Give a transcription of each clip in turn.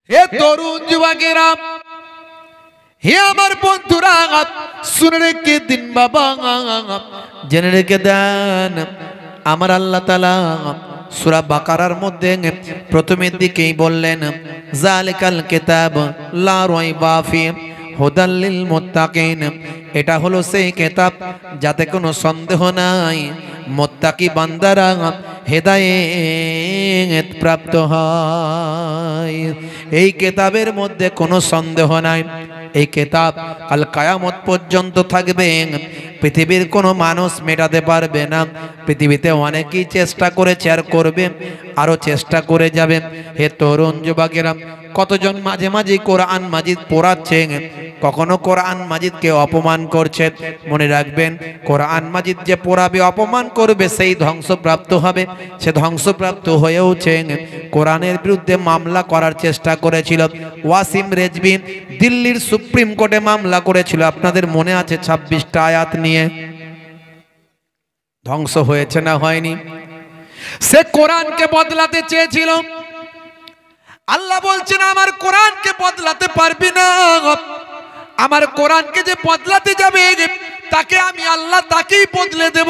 হে তরুণ যুবকেরা, হে আমার বন্ধুরা, শুনে রেখে দিন বাবা, জেনে রেখে দেন। আমার আল্লাহ তাআলা সূরা বাকারার মধ্যে প্রথমের দিকেই বললেন, যালিকাল কিতাব লা রাইবা ফি হুদাল লিল মুত্তাকিন। এটা হলো সেই কিতাব যাতে কোনো সন্দেহ নাই, মুত্তাকি বান্দারা হেদায়েত প্রাপ্ত হয়। এই কিতাবের মধ্যে কোনো সন্দেহ নাই। এই কিতাব কাল কিয়ামত পর্যন্ত থাকবে। পৃথিবীর কোনো মানুষ মেটাতে পারবে না। পৃথিবীতে অনেকেই চেষ্টা করেছে আর করবে, আরো চেষ্টা করে যাবে। হে তরুণ যুবকেরা, কতজন মাঝে মাঝে কোরআন মাজিদ পড়াচ্ছে, কখনো কোরআন মাজিদকে অপমান করছে। মনে রাখবেন, কোরআন মাজিদ যে পড়াবে, অপমান করবে, সেই ধ্বংসপ্রাপ্ত হবে। সে ধ্বংসপ্রাপ্ত হয়েওছে। কোরআনের বিরুদ্ধে মামলা করার চেষ্টা করেছিল ওয়াসিম রেজভি, দিল্লির সুপ্রিম কোর্টে মামলা করেছিল। আপনাদের মনে আছে 26টা আয়াত নিয়ে। ধ্বংস হয়েছে না হয়নি? সে কোরআনকে বদলাতে চেয়েছিল। আল্লাহ বলছেন, আমার কোরআনকে বদলাতে পারবি না। আমার কোরআনকে যে বদলাতে যাবে, তাকে আমি আল্লাহ তাকেই বদলে দেব।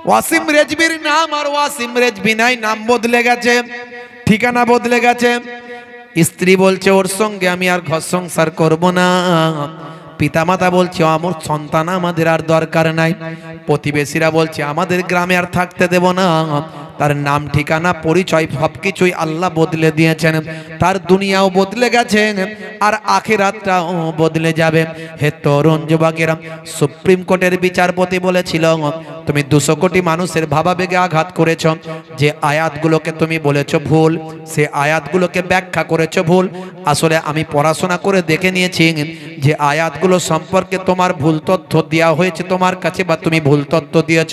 ওয়াসিম রেজভির নাম আর ওয়াসিম রেজভি নাই, নাম বদলে গেছে, ঠিকানা বদলে গেছে। স্ত্রী বলছে, ওর সঙ্গে আমি আর ঘর সংসার করব না। পিতামাতা বলছে, আমার সন্তান আমাদের আর দরকার নাই। প্রতিবেশীরা বলছে, আমাদের গ্রামে আর থাকতে দেব না। তার নাম, ঠিকানা, পরিচয় সবকিছুই আল্লাহ বদলে দিয়েছেন। তার দুনিয়াও বদলে গেছে আর আখিরাতটাও বদলে যাবে। হে তরুণ যুবকেরা, সুপ্রিম কোর্টের বিচারপতি বলেছিল, তুমি 200 কোটি মানুষের ভাবাবেগে আঘাত করেছ। যে আয়াতগুলোকে তুমি বলেছ ভুল, সে আয়াতগুলোকে ব্যাখ্যা করেছ ভুল। আসলে আমি পড়াশোনা করে দেখে নিয়েছি যে আয়াতগুলো সম্পর্কে তোমার ভুল তথ্য দেওয়া হয়েছে তোমার কাছে, বা তুমি ভুল তথ্য দিয়েছ।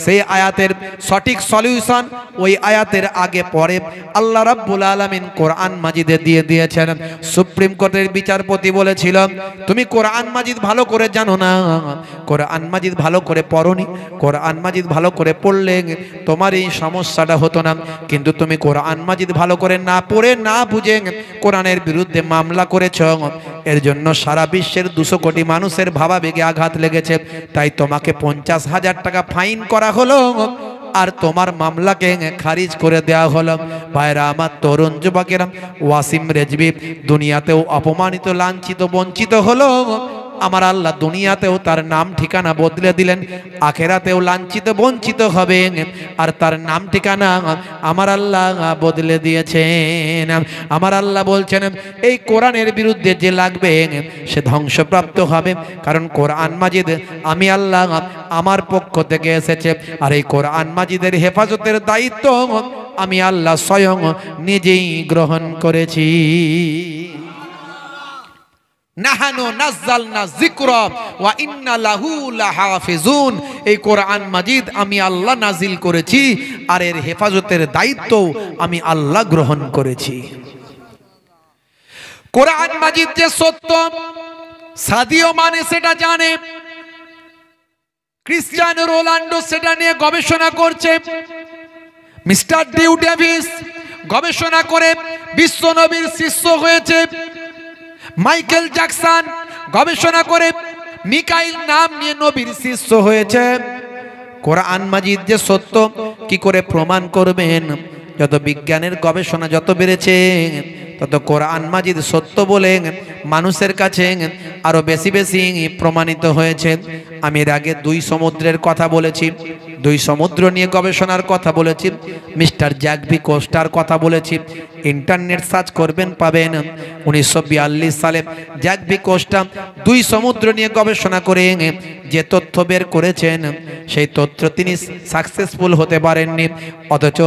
সেই আয়াতের সঠিক সলিউশন ওই আয়াতের আগে পরে আল্লাহ রাব্বুল আলামিন কোরআন মাজিদে দিয়ে দিয়েছেন। সুপ্রিম কোর্টের বিচারপতি বলেছিল, তুমি কোরআন মাজিদ ভালো করে জানো না, কোরআন মাজিদ ভালো করে পড়োনি। কোরআন মাজিদ ভালো করে পড়লে তোমার এই সমস্যাটা হতো না। কিন্তু তুমি কোরআন মাজিদ ভালো করে না পড়ে, না বুঝে কোরআনের বিরুদ্ধে মামলা করেছ। এর জন্য সারা বিশ্বের 200 কোটি মানুষের ভাবাবেগে আঘাত লেগেছে। তাই তোমাকে 50,000 টাকা ফাইন করা হলো আর তোমার মামলাকে খারিজ করে দেওয়া হলো। ভাইরা আমার, তরুণ যুবকেরা, ওয়াসিম রেজভি দুনিয়াতেও অপমানিত, লাঞ্ছিত, বঞ্চিত হলো। আমার আল্লাহ দুনিয়াতেও তার নাম ঠিকানা বদলে দিলেন, আখেরাতেও লাঞ্ছিত বঞ্চিত হবে আর তার নাম ঠিকানা আমার আল্লাহ বদলে দিয়েছেন। আমার আল্লাহ বলছেন, এই কোরআনের বিরুদ্ধে যে লাগবে সে ধ্বংসপ্রাপ্ত হবে। কারণ কোরআন মাজিদ আমি আল্লাহ আমার পক্ষ থেকে এসেছে, আর এই কোরআন মাজিদের হেফাজতের দায়িত্ব আমি আল্লাহ স্বয়ং নিজেই গ্রহণ করেছি। নাহানু নাযালনা যিকরা ওয়া ইন্না লাহু লাহাফিজুন। এই কোরআন মাজিদ আমি আল্লাহ নাজিল করেছি, আর এর হেফাজতের দায়িত্ব আমি আল্লাহ গ্রহণ করেছি। কোরআন মাজিদ যে সত্য, সাদিও মানে সেটা জানে, ক্রিশ্চিয়ানো রোনাল্ডো সেটা নিয়ে গবেষণা করছে, মিস্টার ডিউ ডেভিস গবেষণা করে বিশ্ব নবীর শিষ্য হয়েছে, মাইকেল জ্যাকসন গবেষণা করে মিকাইল নাম নিয়ে নবীর শিষ্য হয়েছে। কোরআন মাজিদ যে সত্য কি করে প্রমাণ করবেন? যত বিজ্ঞানের গবেষণা যত বেড়েছে, তত কোরআন মাজিদ সত্য বলে মানুষের কাছে আরো বেশি বেশি প্রমাণিত হয়েছে। আমি এর আগে 2 সমুদ্রের কথা বলেছি, 2 সমুদ্র নিয়ে গবেষণার কথা বলেছি, মিস্টার জ্যাকবি কোস্টার কথা বলেছি। ইন্টারনেট সার্চ করবেন, পাবেন। 1942 সালে জ্যাকবি কোস্টা 2 সমুদ্র নিয়ে গবেষণা করে যে তথ্য বের করেছেন, সেই তথ্য তিনি সাকসেসফুল হতে পারেননি। অথচ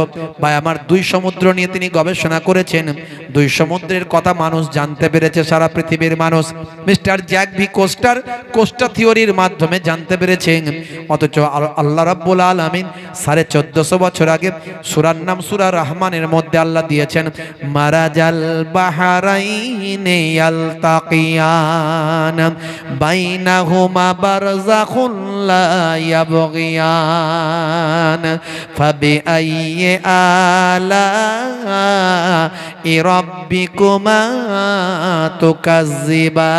ভাই আমার 2 সমুদ্র নিয়ে তিনি গবেষণা করেছেন, 2 সমুদ্রের কথা মানুষ জানতে পেরেছে, সারা পৃথিবীর মানুষ। মিস্টার জ্যাকবি কোস্টার কোস্টা থিওরির মাধ্যমে জানতে পেরেছেন। অথচ আল্লাহ রাব্বুল আলামিন 1450 বছর আগে সূরার নাম সূরা রহমানের মধ্যে আল্লাহ দিয়েছেন মারাজাল বাহরাইনি ইয়ালতাকিয়ান বাইনাহুমা বারযাখুন লা ইয়াবগিয়ান ফাবিআইয়ি আলাই রাব্বিকুমা তুকাজ্জিবান।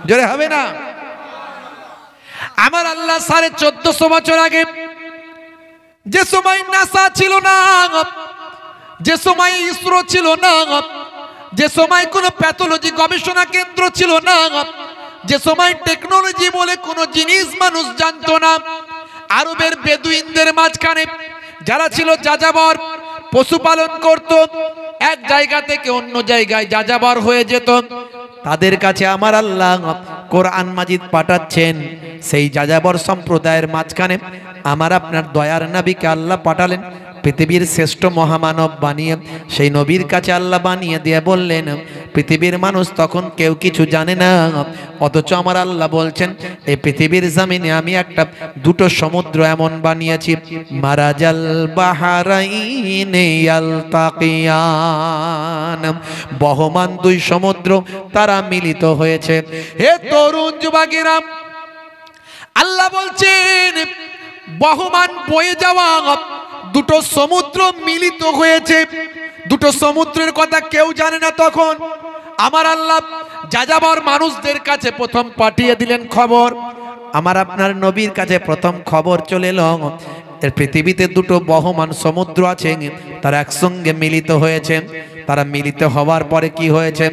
জোরে হবে না? আমার আল্লাহ 1450 বছর আগে যে সময় নাসা ছিল না, যে সময় ইসরো ছিল না, যে সময় কোনো প্যাথোলজি গবেষণা কেন্দ্র ছিল না, যে সময় টেকনোলজি বলে কোনো জিনিস মানুষ জানতো না, আরবের বেদুইনদের মাঝখানে যারা ছিল যাযাবর, পশুপালন করত, এক জায়গা থেকে অন্য জায়গায় যাযাবর হয়ে যেত, তাদের কাছে আমার আল্লাহ কোরআন মাজিদ পাঠাচ্ছেন। সেই যাযাবর সম্প্রদায়ের মাঝখানে আমার আপনার দয়ার নবীকে আল্লাহ পাঠালেন, পৃথিবীর শ্রেষ্ঠ মহামানব বানিয়ে সেই নবীর কাছে আল্লাহ বানিয়ে দিয়ে বললেন পৃথিবীর মানুষ তখন কেউ কিছু জানে না, অথচ আমার আল্লাহ বলছেন এই পৃথিবীর জমিনে আমি একটা দুটো সমুদ্র এমন বানিয়েছি মারাজাল বাহরাইনি ইয়ালতাকিয়ান, বহমান দুই সমুদ্র তারা মিলিত হয়েছে। হে তরুণ যুবকেরা, আল্লাহ বলছেন বহমান বয়ে যাওয়া দুটো সমুদ্র মিলিত হয়েছে। দুটো সমুদ্রের কথা কেউ জানে না তখন আমার আল্লাহ যাযাবর মানুষদের কাছে প্রথম পাঠিয়ে দিলেন খবর। আমার আপনার নবীর কাছে প্রথম খবর চলে এলো এর পৃথিবীতে দুটো বহমান সমুদ্র আছে, তারা একসঙ্গে মিলিত হয়েছে। তারা মিলিত হওয়ার পরে কি হয়েছে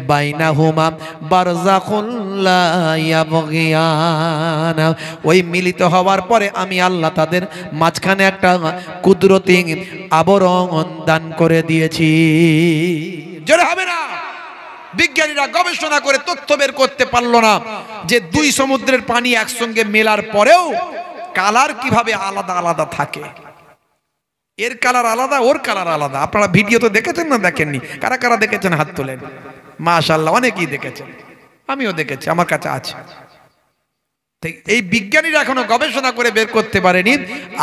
বাইনাহুমা বারযাখুন লা ইয়াবগিয়ান, ওই মিলিত হওয়ার পরে আমি আল্লাহ তাদের মাঝখানে একটা কুদরতি আবরণ দান করে দিয়েছি। জোরে হবে না? বিজ্ঞানীরা গবেষণা করে তথ্য বের করতে পারলো না যে দুই সমুদ্রের পানি একসঙ্গে মেলার পরেও কালার কিভাবে আলাদা আলাদা থাকে। এর কালার আলাদা, ওর কালার আলাদা। আপনারা ভিডিও তো দেখেছেন না দেখেননি? কারা কারা দেখেছেন হাত তোলেন। মাশাআল্লাহ, অনেকেই দেখেছেন, আমিও দেখেছি, আমার কাছে আছে। এই বিজ্ঞানীরা এখনো গবেষণা করে বের করতে পারেনি।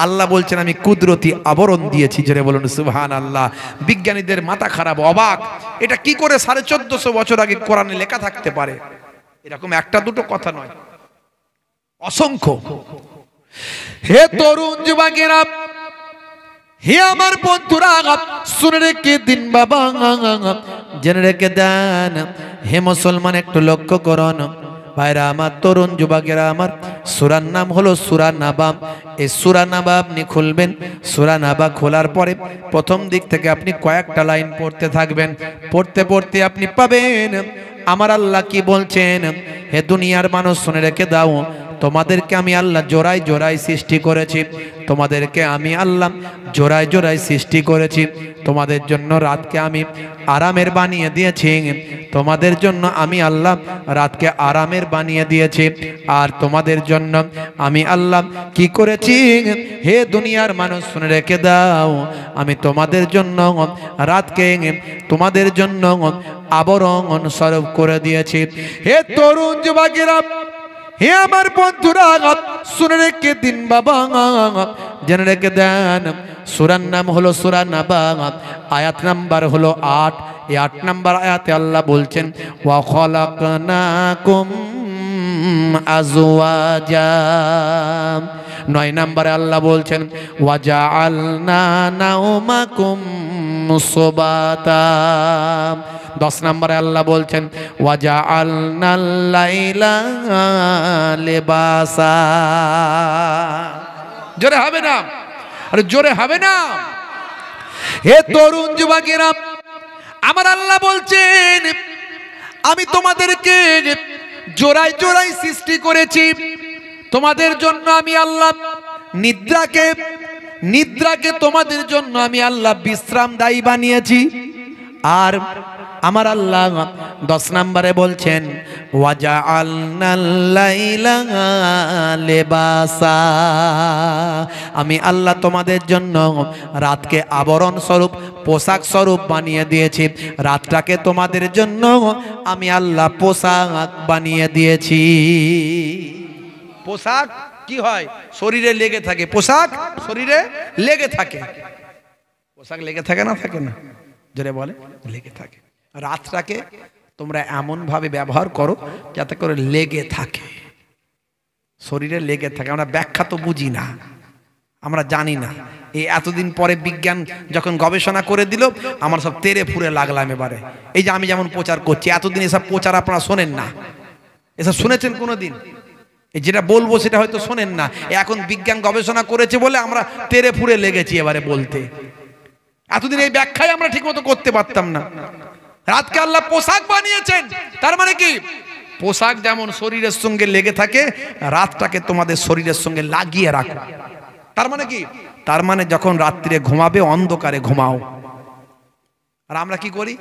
আল্লাহ বলছেন আমি কুদরতি আবরণ দিয়েছি। জোরে বলুন সুবহানাল্লাহ। বিজ্ঞানীদের মাথা খারাপ, অবাক, এটা কি করে 1450 বছর আগে কোরআনে লেখা থাকতে পারে? এরকম একটা দুটো কথা নয়, অসংখ্য। হে তরুণ যুবকেরা, হে আমার বন্ধুরা, শুনে রেখে দিন বাবা, জেনে রেখে দেন। হে মুসলমান, একটু লক্ষ্য করুন ভাইরা আমার, তরুণ যুবকেরা আমার, সূরার নাম হলো সূরা নাবা। এই সূরা নাবা আপনি খুলবেন। সূরা নাবা খোলার পরে প্রথম দিক থেকে আপনি কয়েকটা লাইন পড়তে থাকবেন। পড়তে পড়তে আপনি পাবেন আমার আল্লাহ কি বলছেন। হে দুনিয়ার মানুষ, শুনে রেখে দাও, তোমাদেরকে আমি আল্লাহ জোড়ায় জোড়ায় সৃষ্টি করেছি। তোমাদেরকে আমি আল্লাহ জোড়ায় জোড়ায় সৃষ্টি করেছি। তোমাদের জন্য রাতকে আমি আরামের বানিয়ে দিয়েছি। তোমাদের জন্য আমি আল্লাহ রাতকে আরামের বানিয়ে দিয়েছি। আর তোমাদের জন্য আমি আল্লাহ কি করেছি? হে দুনিয়ার মানুষ, শুনে রেখে দাও, আমি তোমাদের জন্য রাতকে তোমাদের জন্য আবরণ স্বরূপ করে দিয়েছি। হে তরুণ যুবকেরা, হে আমার বন্ধুরা, শুনে রেখে দিন বাবা, জেনে রেখে দেন। সূরার নাম হলো সূরা নাবা, আয়াত নাম্বার হলো 8। এই 8 নাম্বার আয়াতে আল্লাহ বলছেন ওয়া খালাকনাকুম আজওয়াজা। 9 নাম্বারে আল্লাহ বলছেন ওয়া জাআলনা নাওমাকুম সুবাতা। 10 নম্বরে আল্লাহ বলছেন ওয়া জাআলনাল লাইলা লিবাসা। জোরে হবে না? আরে জোরে হবে না? হে তরুণ যুবকেরা, আমার আল্লাহ বলছেন আমি তোমাদেরকে জোড়ায় জোড়ায় সৃষ্টি করেছি। তোমাদের জন্য আমি আল্লাহ নিদ্রাকে তোমাদের জন্য আমি আল্লাহ বিশ্রামদায়ী বানিয়েছি। আর আমার আল্লাহ 10 নম্বরে বলছেন ওয়াজআলনাল লাইলা লিবাসা, আমি আল্লাহ তোমাদের জন্য রাতকে আবরণ স্বরূপ, পোশাক স্বরূপ বানিয়ে দিয়েছি। রাতটাকে তোমাদের জন্য আমি আল্লাহ পোশাক বানিয়ে দিয়েছি। পোশাক কি হয়? শরীরে লেগে থাকে। পোশাক শরীরে লেগে থাকে। পোশাক লেগে থাকে না, থাকে না? জোরে বলে, লেগে থাকে। রাতটাকে তোমরা এমন ভাবে ব্যবহার করো যাতে করে লেগে থাকে, শরীরে লেগে থাকে। আমরা ব্যাখ্যা তো বুঝি না, আমরা জানি না। এই এতদিন পরে বিজ্ঞান যখন গবেষণা করে দিল, আমার সব তেরে ফুরে লাগলাম এবারে। এই যে আমি যেমন প্রচার করছি, এতদিন এসব প্রচার আপনারা শোনেন না। এসব শুনেছেন কোনোদিন? যেটা বলবো সেটা হয়তো শোনেন না। এখন বিজ্ঞান গবেষণা করেছে বলে আমরা তেরে ফুরে লেগেছি এবারে বলতে। এতদিন এই ব্যাখ্যাই আমরা ঠিক মতো করতে পারতাম না। রাতকে আল্লাহ পোশাক বানিয়েছেন, তার মানে কি? পোশাক যেমন শরীরের সঙ্গে লেগে থাকে, রাতটাকে তোমাদের শরীরের সঙ্গে লাগিয়ে রাখো। তার মানে কি? তার মানে যখন রাত্রিরে ঘুমাবে অন্ধকারে ঘুমাও। আর আমরা কি করি?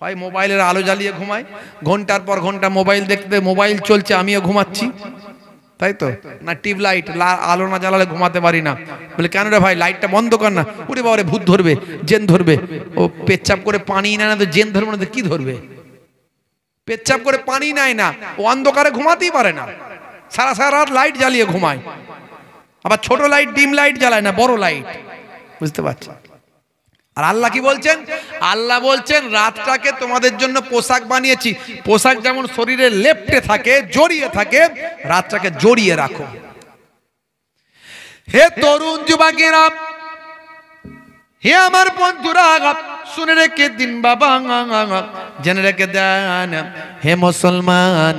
হয় মোবাইলের আলো জ্বালিয়ে ঘুমাই, ঘন্টার পর ঘন্টা মোবাইল দেখতে, মোবাইল চলছে আমিও ঘুমাচ্ছি, তাই তো না? টিউব লাইট আলো না জ্বালালে ঘুমাতে পারি না। বলে কেন রে ভাই, লাইটটা বন্ধ কর না। ওরে বাবা রে, ভূত ধরবে, জেন ধরবে। ও পেচ্ছাপ করে পানি নেয় না তো জেন ধরবে না তো কি ধরবে? পেচ্ছাপ করে পানি নেয় না, ও অন্ধকারে ঘুমাতেই পারে না, সারা সারা রাত লাইট জ্বালিয়ে ঘুমায়। আবার ছোট লাইট, ডিম লাইট জ্বালায় না, বড় লাইট। বুঝতে পারছি? আর আল্লাহ কি বলছেন? আল্লাহ বলছেন রাতটাকে তোমাদের জন্য পোশাক বানিয়েছি। পোশাক যেমন শরীরে লেপ্টে থাকে, জড়িয়ে থাকে, রাতটাকে জড়িয়ে রাখো। হে তরুণ যুবকেরা, হে আমার বন্ধুরা, শুনে রেখে দিন বাবা, জেনে রেখে দেন। হে মুসলমান,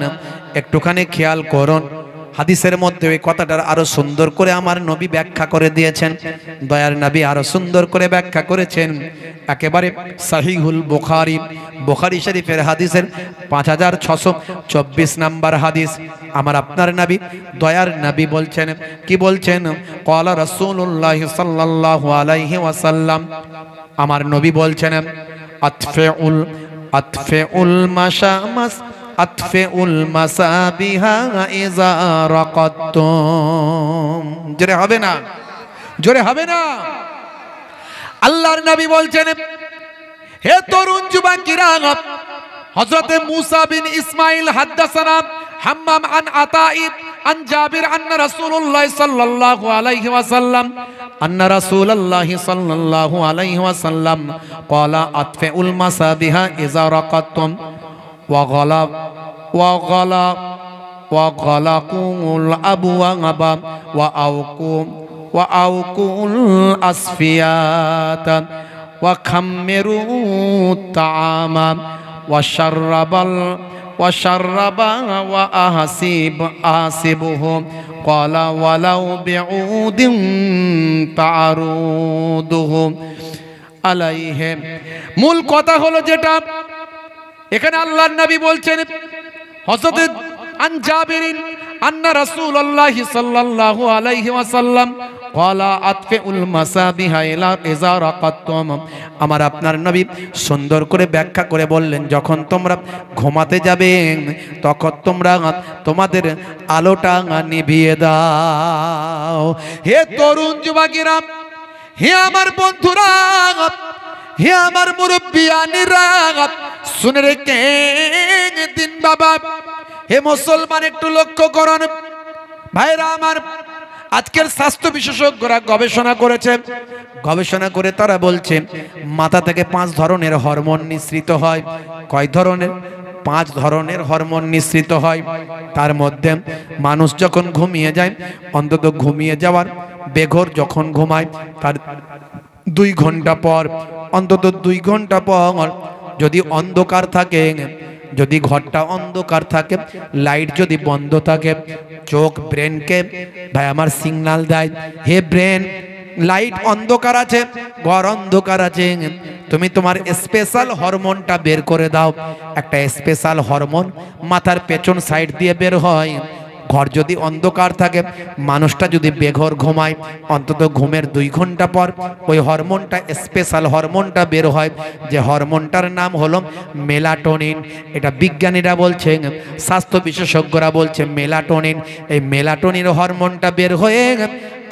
একটুখানি খেয়াল করুন। হাদিসের মধ্যে ওই কথাটার আরো সুন্দর করে আমার নবী ব্যাখ্যা করে দিয়েছেন। দয়ার নবী আরো সুন্দর করে ব্যাখ্যা করেছেন। একেবারে সহিহুল বুখারী, বুখারী শরীফের হাদিসের 5624 নাম্বার হাদিস। আমার আপনার নবী, দয়ার নবী বলছেন, কি বলছেন? ক্বালা রাসূলুল্লাহ সাল্লাল্লাহু আলাইহি ওয়াসাল্লাম, আমার নবী বলছেন, আতফিউল মাশামাস আতফিউল মাসাবিহা ইযা রাকাতুম। জোরে হবে না? জোরে হবে না? আল্লাহর নবী বলছেন, হে তরুণ যুবকেরা, হযরতে মূসা বিন ইসমাঈল হাদাসানা হাম্মাম আন আতাইব আন জাবির আন্না রাসূলুল্লাহ সাল্লাল্লাহু আলাইহি ওয়াসাল্লাম, আন্না রাসূলুল্লাহ সাল্লাল্লাহু আলাইহি ওয়াসাল্লাম ক্বালা আতফিউল মাসাবিহা ইযা রাকাতুম ওয়াগলাকুল আবওয়াবা ওয়াআউকুল আসফিয়াতা ওয়াখাম্মিরু তাআমা ওয়াশাররাবা ওয়াআহসিবুহু ক্বালা ওয়ালাউ বিউদিন তা'রুদুহু আলাইহিম। মূল কথা হলো যেটা এখানে আল্লাহর নবী বলছেন, হযরত আন জাবিরিন আন্না রাসূলুল্লাহ সাল্লাল্লাহু আলাইহি ওয়াসাল্লাম ক্বালা আতফিউল মাসাবিহা ইযা রাকাতুম। আমার আপনার নবী সুন্দর করে ব্যাখ্যা করে বললেন, যখন তোমরা ঘুমাতে যাবে তখন তোমরা তোমাদের আলোটা নিভিয়ে দাও। হে তরুণ যুবকেরা, হে আমার বন্ধুরা, হে আমার মুরব্বিয়ানিরা, শুনে রেখে দিন বাবা। হে মুসলমান, একটু লক্ষ্য করুন ভাইরা আমার। আজকের স্বাস্থ্য বিশেষজ্ঞরা গবেষণা করেছে, গবেষণা করে তারা বলছে মাথা থেকে 5 ধরনের হরমোন নিঃসৃত হয়। কয় ধরনের? 5 ধরনের হরমোন নিঃসৃত হয়। তার মধ্যে মানুষ যখন ঘুমিয়ে যায়, অন্তত ঘুমিয়ে যাওয়ার বেঘর যখন ঘুমায় তার 2 ঘন্টা পর, অন্তত 2 ঘন্টা পর যদি অন্ধকার থাকে, যদি ঘরটা অন্ধকার থাকে, লাইট যদি বন্ধ থাকে, চোখ ব্রেনকে ভাই আমার সিগন্যাল দেয়, হে ব্রেন লাইট অন্ধকার আছে, ঘর অন্ধকার আছে, তুমি তোমার স্পেশাল হরমোনটা বের করে দাও। একটা স্পেশাল হরমোন মাথার পেছন সাইড দিয়ে বের হয়, ঘর যদি অন্ধকার থাকে, মানুষটা যদি বেঘর ঘুমায়, অন্তত ঘুমের 2 ঘন্টা পর ওই হরমোনটা, স্পেশাল হরমোনটা বের হয়, যে হরমোনটার নাম হলো মেলাটোনিন। এটা বিজ্ঞানীরা বলছেন, স্বাস্থ্য বিশেষজ্ঞরা বলছে মেলাটোনিন। এই মেলাটোনিন হরমোনটা বের হয়ে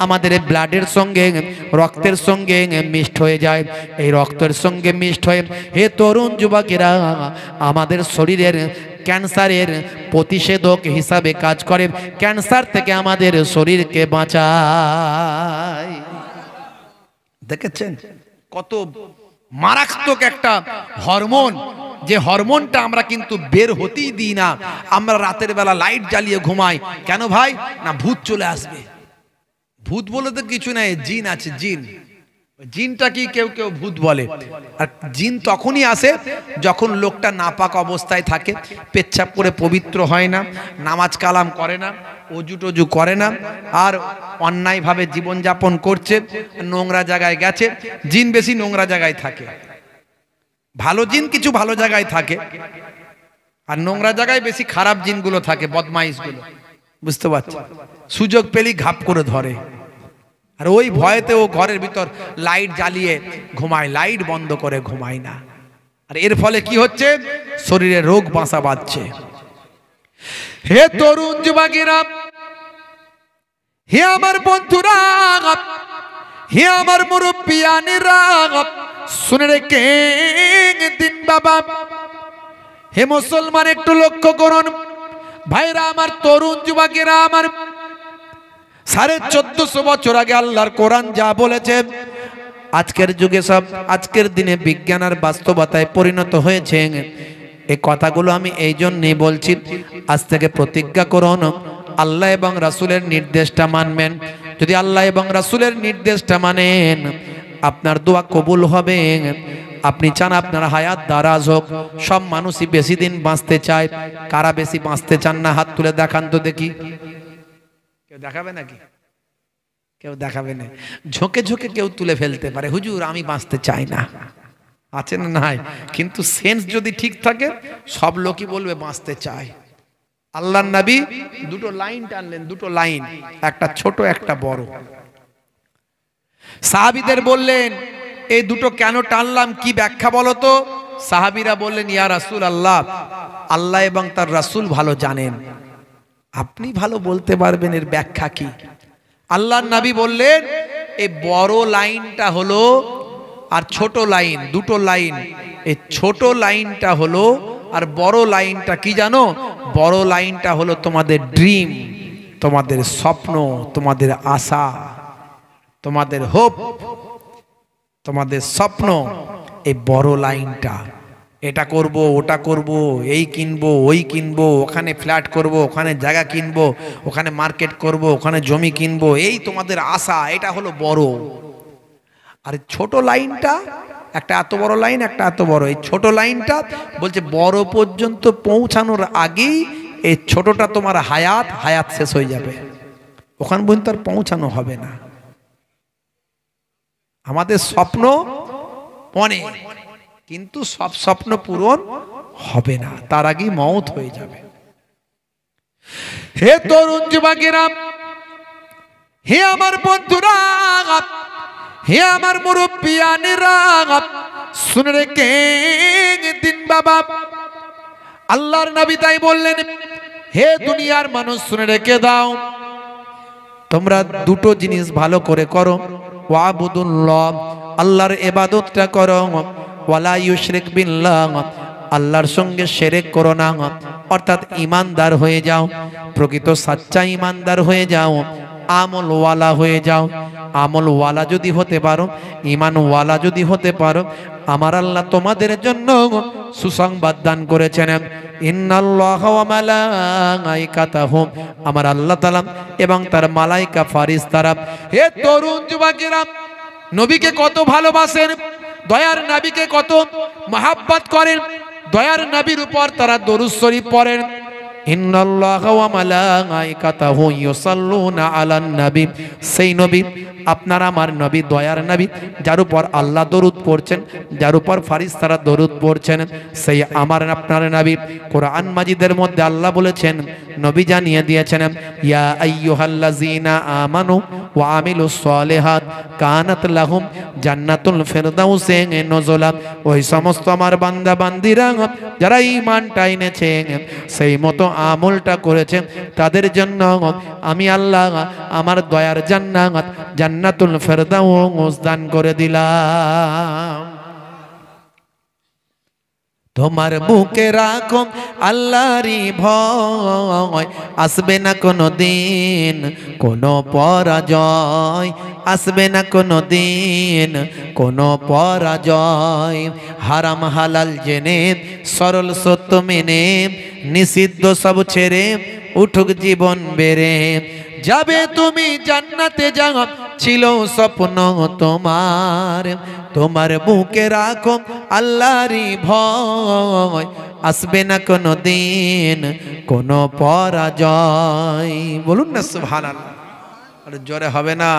আমাদের ব্লাডের সঙ্গে, রক্তের সঙ্গে মিক্সড হয়ে যায়। এই রক্তের সঙ্গে মিক্সড হয়ে হে তরুণ যুবকেরা আমাদের শরীরের ক্যান্সারের প্রতিষেধক হিসাবে কাজ করে, ক্যান্সার থেকে আমাদের শরীরকে বাঁচায়। দেখেছেন কত মারাত্মক একটা হরমোন, যে হরমোনটা আমরা কিন্তু বের হতেই দিই না। আমরা রাতের বেলা লাইট জ্বালিয়ে ঘুমাই, কেন ভাই? না ভূত চলে আসবে। ভূত বলে তো কিছু নাই, জিন আছে, জিন। জিনটা কি কেউ কেউ ভূত বলে। আর জিন তখনই আসে যখন লোকটা নাপাক অবস্থায় থাকে, পেচ্ছাপ করে পবিত্র হয় না, নামাজ কালাম করে না, অজু টজু করে না, আর অন্যায়ভাবে জীবনযাপন করছে, নোংরা জায়গায় গেছে। জিন বেশি নোংরা জায়গায় থাকে, ভালো জিন কিছু ভালো জায়গায় থাকে, আর নোংরা জায়গায় বেশি খারাপ জিনগুলো থাকে, বদমাইশগুলো। বুঝতে পারছি? সুযোগ পেলেই ঘাপ করে ধরে, আর ওই ভয়েতে ও ঘরের ভিতর লাইট জ্বালিয়ে ঘুমায়, লাইট বন্ধ করে ঘুমায় না। আর এর ফলে কি হচ্ছে? শরীরে রোগ বাসা বাঁধছে। হে তরুণ যুবকেরা, হে আমার বন্ধুরা, হে আমার মুরব্বিয়ানেরা, শুনে রেখে দিন বাবা। হে মুসলমান, একটু লক্ষ্য করুন ভাইরা আমার, তরুণ যুবকেরা আমার, 1450 বছর আগে আল্লাহর কোরআন যা বলেছে, আজকের যুগে সব, আজকের দিনে বিজ্ঞান আর বাস্তবতায় পরিণত হয়েছে। এই কথাগুলো আমি এই জন্যই বলছি, আজ থেকে প্রতিজ্ঞা করুন আল্লাহ এবং রাসূলের নির্দেশটা মানবেন। যদি আল্লাহ এবং রাসূলের নির্দেশটা মানেন, আপনার দোয়া কবুল হবে। আপনি চান আপনার হায়াত দারাজ হোক। সব মানুষই বেশি দিন বাঁচতে চায়। কারা বেশি বাঁচতে চান না? হাত তুলে দেখান তো দেখি। কেউ দেখাবে নাকি? কেউ দেখাবে না। ঝোঁকে ঝোঁকে কেউ তুলে ফেলতে পারে, হুজুর আমি বাঁচতে চাই না, আছে না? নাই। কিন্তু সেন্স যদি ঠিক থাকে, সব লোকই বলবে বাঁচতে চায়। আল্লাহর নবী দুটো লাইন টানলেন, দুটো লাইন, একটা ছোট একটা বড়। সাহাবীদের বললেন এই দুটো কেন টানলাম, কি ব্যাখ্যা বলো তো? সাহাবীরা বললেন ইয়া রাসূলুল্লাহ, আল্লাহ এবং তার রাসূল ভালো জানেন, আপনি ভালো বলতে পারবেন এর ব্যাখ্যা কি? আল্লাহর নবী বললেন এই বড় লাইনটা হলো, আর ছোট লাইন, দুটো লাইন। এই ছোট লাইনটা হলো, আর বড় লাইনটা কি জানো? বড় লাইনটা হলো তোমাদের ড্রিম, তোমাদের স্বপ্ন, তোমাদের আশা, তোমাদের হোপ, তোমাদের স্বপ্ন। এই বড় লাইনটা, এটা করব, ওটা করব, এই কিনবো, ওই কিনবো, ওখানে ফ্ল্যাট করব, ওখানে জায়গা কিনবো, ওখানে মার্কেট করব, ওখানে জমি কিনবো, এই তোমাদের আশা, এটা হলো বড়। আর ছোট লাইনটা, একটা এত বড় লাইন, একটা এত বড়। এই ছোট লাইনটা বলছে বড় পর্যন্ত পৌঁছানোর আগেই এই ছোটটা তোমার হায়াত, হায়াত শেষ হয়ে যাবে, ওখান পর্যন্ত আর পৌঁছানো হবে না। আমাদের স্বপ্ন অনেক, কিন্তু সব স্বপ্ন পূরণ হবে না, তার আগেই মওত হয়ে যাবে। হে তরুণ যুবকেরা, হে আমার বন্ধুরা, হে আমার মুরব্বিয়ানেরা, শুনে রেখে দিন বাবা। আল্লাহর নবী তাই বললেন, হে দুনিয়ার মানুষ শুনে রেখে দাও, তোমরা দুটো জিনিস ভালো করে করো। ওয়াবুদুল্লাহ, আল্লাহর ইবাদতটা করো। ওয়ালা ইউশরিক বিল্লাহ, আল্লাহর সঙ্গে শিরক করো না। অর্থাৎ ঈমানদার হয়ে যাও, প্রকৃত সাচ্চা ঈমানদার হয়ে যাও, আমলওয়ালা হয়ে যাও। আমলওয়ালা যদি হতে পারো, ঈমানওয়ালা যদি হতে পারো, আমার আল্লাহ তোমাদের জন্য সুসংবাদ দান করেছেন। ইন্নাল্লাহা ওয়া মালাইকাতাহু, আমার আল্লাহ তাআলা এবং তার মালাইকা ফারিস্তারা। হে তরুণ যুবকেরা, নবীকে কত ভালোবাসেন, দয়ার নবীকে কত মহব্বত করেন, দয়ার নবীর উপর তারা দরুদ শরীফ পড়েন। ইন্নাল্লাহা ওয়া মালাইকাতাহু ইউসাল্লুনা আলান নবী, সেই নবী আপনার আমার নবী, দয়ার নবী, যার উপর আল্লাহ দরুদ পড়ছেন, যার উপর ফারিস্তারা দরুদ পড়ছেন, সেই আমার আপনার নবী। কোরআন মাজিদের মধ্যে আল্লাহ বলেছেন, নবী জানিয়ে দিয়েছেন, ইয়া আইয়ুহাল্লাযীনা আমানু ওয়া আমিলুস সালিহাত কানাত লাহুম জান্নাতুল ফিরদাউসে নুজুলা। ওই সমস্ত আমার বান্দা বান্দিরা যারা ঈমানটা এনেছে, সেই মতো আমলটা করেছে, তাদের জন্য আমি আল্লাহ আমার দয়ার জান্নাত, জান্নাতুল ফিরদাউস দান করে দিলাম। তোমার বুকে রাখো আল্লাহরই ভয়, আসবে না কোনো দিন কোনো পরাজয়, আসবে না কোনো দিন কোনো পরাজয়। হারাম হালাল জেনে সরল সত্য মেনে, নিষিদ্ধ সব ছেড়ে উঠুক জীবন বেড়ে, যাবে তুমি জান্নাতে যাও ছিল স্বপ্ন তোমার। তোমার বুকে রাখো আল্লাহরই ভয়, আসবে না কোনো দিন কোনো পরাজয়। বলুন না সুবহানাল্লাহ। আরে জোরে হবে না?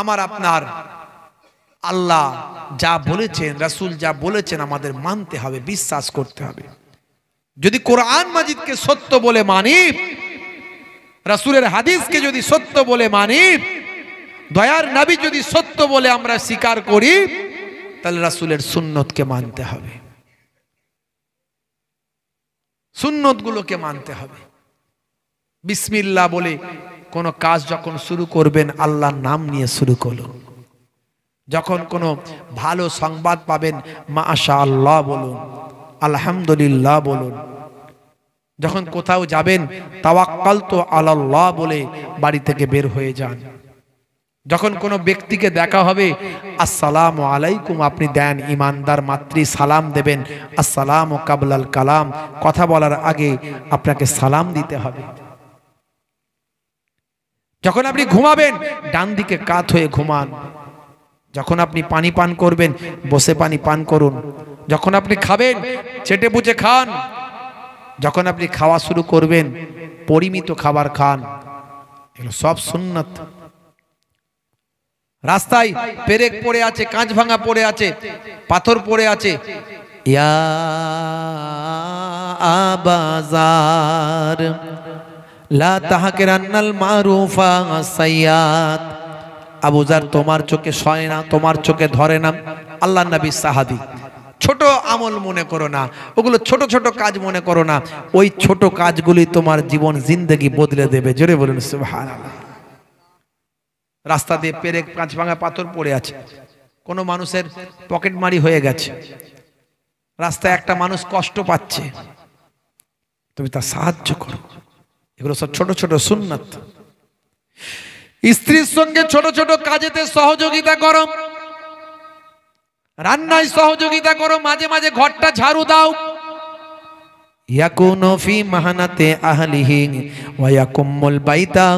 আমার আপনার আল্লাহ যা বলেছেন, রাসূল যা বলেছেন, আমাদের মানতে হবে, বিশ্বাস করতে হবে। যদি কোরআন মাজিদকে সত্য বলে মানি, রাসূলের হাদিসকে যদি সত্য বলে মানি, দয়ার নবী যদি সত্য বলে আমরা স্বীকার করি, তাহলে রাসূলের সুন্নতকে মানতে হবে, সুন্নতগুলোকে মানতে হবে। বিসমিল্লাহ বলে কোনো কাজ যখন শুরু করবেন, আল্লাহর নাম নিয়ে শুরু করুন। যখন কোনো ভালো সংবাদ পাবেন, মাশাআল্লাহ বলুন, আলহামদুলিল্লাহ বলুন। যখন কোথাও যাবেন, তাওয়াক্কালতু আলাল্লাহ বলে বাড়ি থেকে বের হয়ে যান। যখন কোনো ব্যক্তিকে দেখা হবে, আসসালামু আলাইকুম আপনি দেন, ইমানদার মাতৃ সালাম দেবেন, আসসালামু কাবলাল কালাম, কথা বলার আগে আপনাকে সালাম দিতে হবে। যখন আপনি ঘুমাবেন, ডান দিকে কাত হয়ে ঘুমান। যখন আপনি পানি পান করবেন, বসে পানি পান করুন। যখন আপনি খাবেন, চেটে পুচে খান। যখন আপনি খাওয়া শুরু করবেন, পরিমিত খাবার খান। এগুলো সব সুন্নাত। রাস্তায় পেরেক পড়ে আছে, কাঁচ ভাঙা পড়ে আছে, পাথর পড়ে আছে, ইয়া আবাজার লা তাহকিরান্নাল মারুফা সাইয়াত। আবু জার তোমার চোখে সয় না, তোমার চোখে ধরে না। আল্লাহর নবী সাহাবী। ছোট আমল মনে করো না, ওগুলো ছোট ছোট কাজ মনে করো না, ওই ছোট কাজগুলি তোমার জীবন জিন্দেগি বদলে দেবে। জোরে বলুন সুবহানাল্লাহ। রাস্তা দিয়ে পেরেক কাঁচ ভাঙা পাথর পড়ে আছে, কোনো মানুষের পকেট মারি হয়ে গেছে, রাস্তায় একটা মানুষ কষ্ট পাচ্ছে, তুমি তার সাহায্য করো। এগুলো সব ছোট ছোট সুন্নাত। স্ত্রীর সঙ্গে ছোট ছোট কাজেতে সহযোগিতা করো, রান্নায় সহযোগিতা করো, মাঝে মাঝে ঘরটা ঝাড়ু দাও। ইয়াকুনু ফি মাহানাতে আহলিহি ওয়া ইয়াকুমুল বাইতা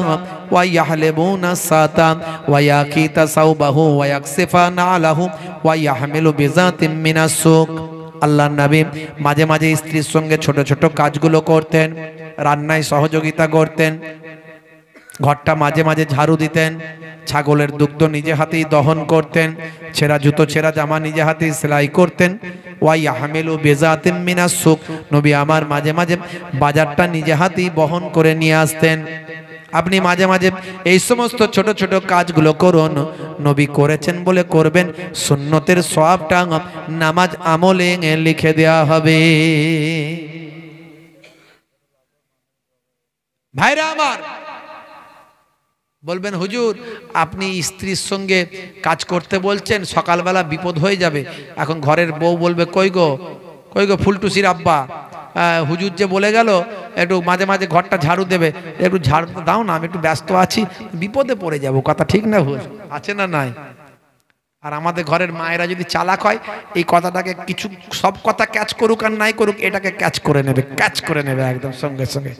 ওয়া ইয়াহলিবুনা সাতা ওয়া ইয়াকিতা সাওবাহু ওয়া ইয়াকসিফানা আলাহু ওয়া ইয়াহমিলু বিজাতিম মিনাস সুক। আল্লাহর নবী মাঝে মাঝে স্ত্রীর সঙ্গে ছোট ছোট কাজগুলো করতেন, রান্নায় সহযোগিতা করতেন, ঘরটা মাঝে মাঝে ঝাড়ু দিতেন, ছাগলের দুগ্ধ নিজে হাতেই দহন করতেন, ছেঁড়া জুতো ছেঁড়া জামা নিজে হাতেই সেলাই করতেন। ওয়া ইয়াহমিলু বিজাতিম মিনাস সুক, নবী আমার মাঝে মাঝে বাজারটা নিজে হাতেই বহন করে নিয়ে আসতেন। আপনি মাঝে মাঝে এই সমস্ত ছোট ছোট কাজগুলো করুন। নবী করেছেন বলে করবেন, সুন্নতের সওয়াবটা নামাজ আমলে লিখে দেওয়া হবে। ভাইরা আমার, বলবেন হুজুর আপনি স্ত্রীর সঙ্গে কাজ করতে বলছেন, সকালবেলা বিপদ হয়ে যাবে। এখন ঘরের বউ বলবে, কই গো ফুলটুসির আব্বা, হুজুর যে বলে গেল একটু মাঝে মাঝে ঘরটা ঝাড়ু দেবে, একটু ঝাড়ু দাও না, আমি একটু ব্যস্ত আছি, বিপদে পড়ে যাব। কথা ঠিক না ভুল? আছে না নাই? আর আমাদের ঘরের মায়েরা যদি চালাক হয়, এই কথাটাকে কিছু, সব কথা ক্যাচ করুক আর নাই করুক, এটাকে ক্যাচ করে নেবে একদম সঙ্গে সঙ্গে।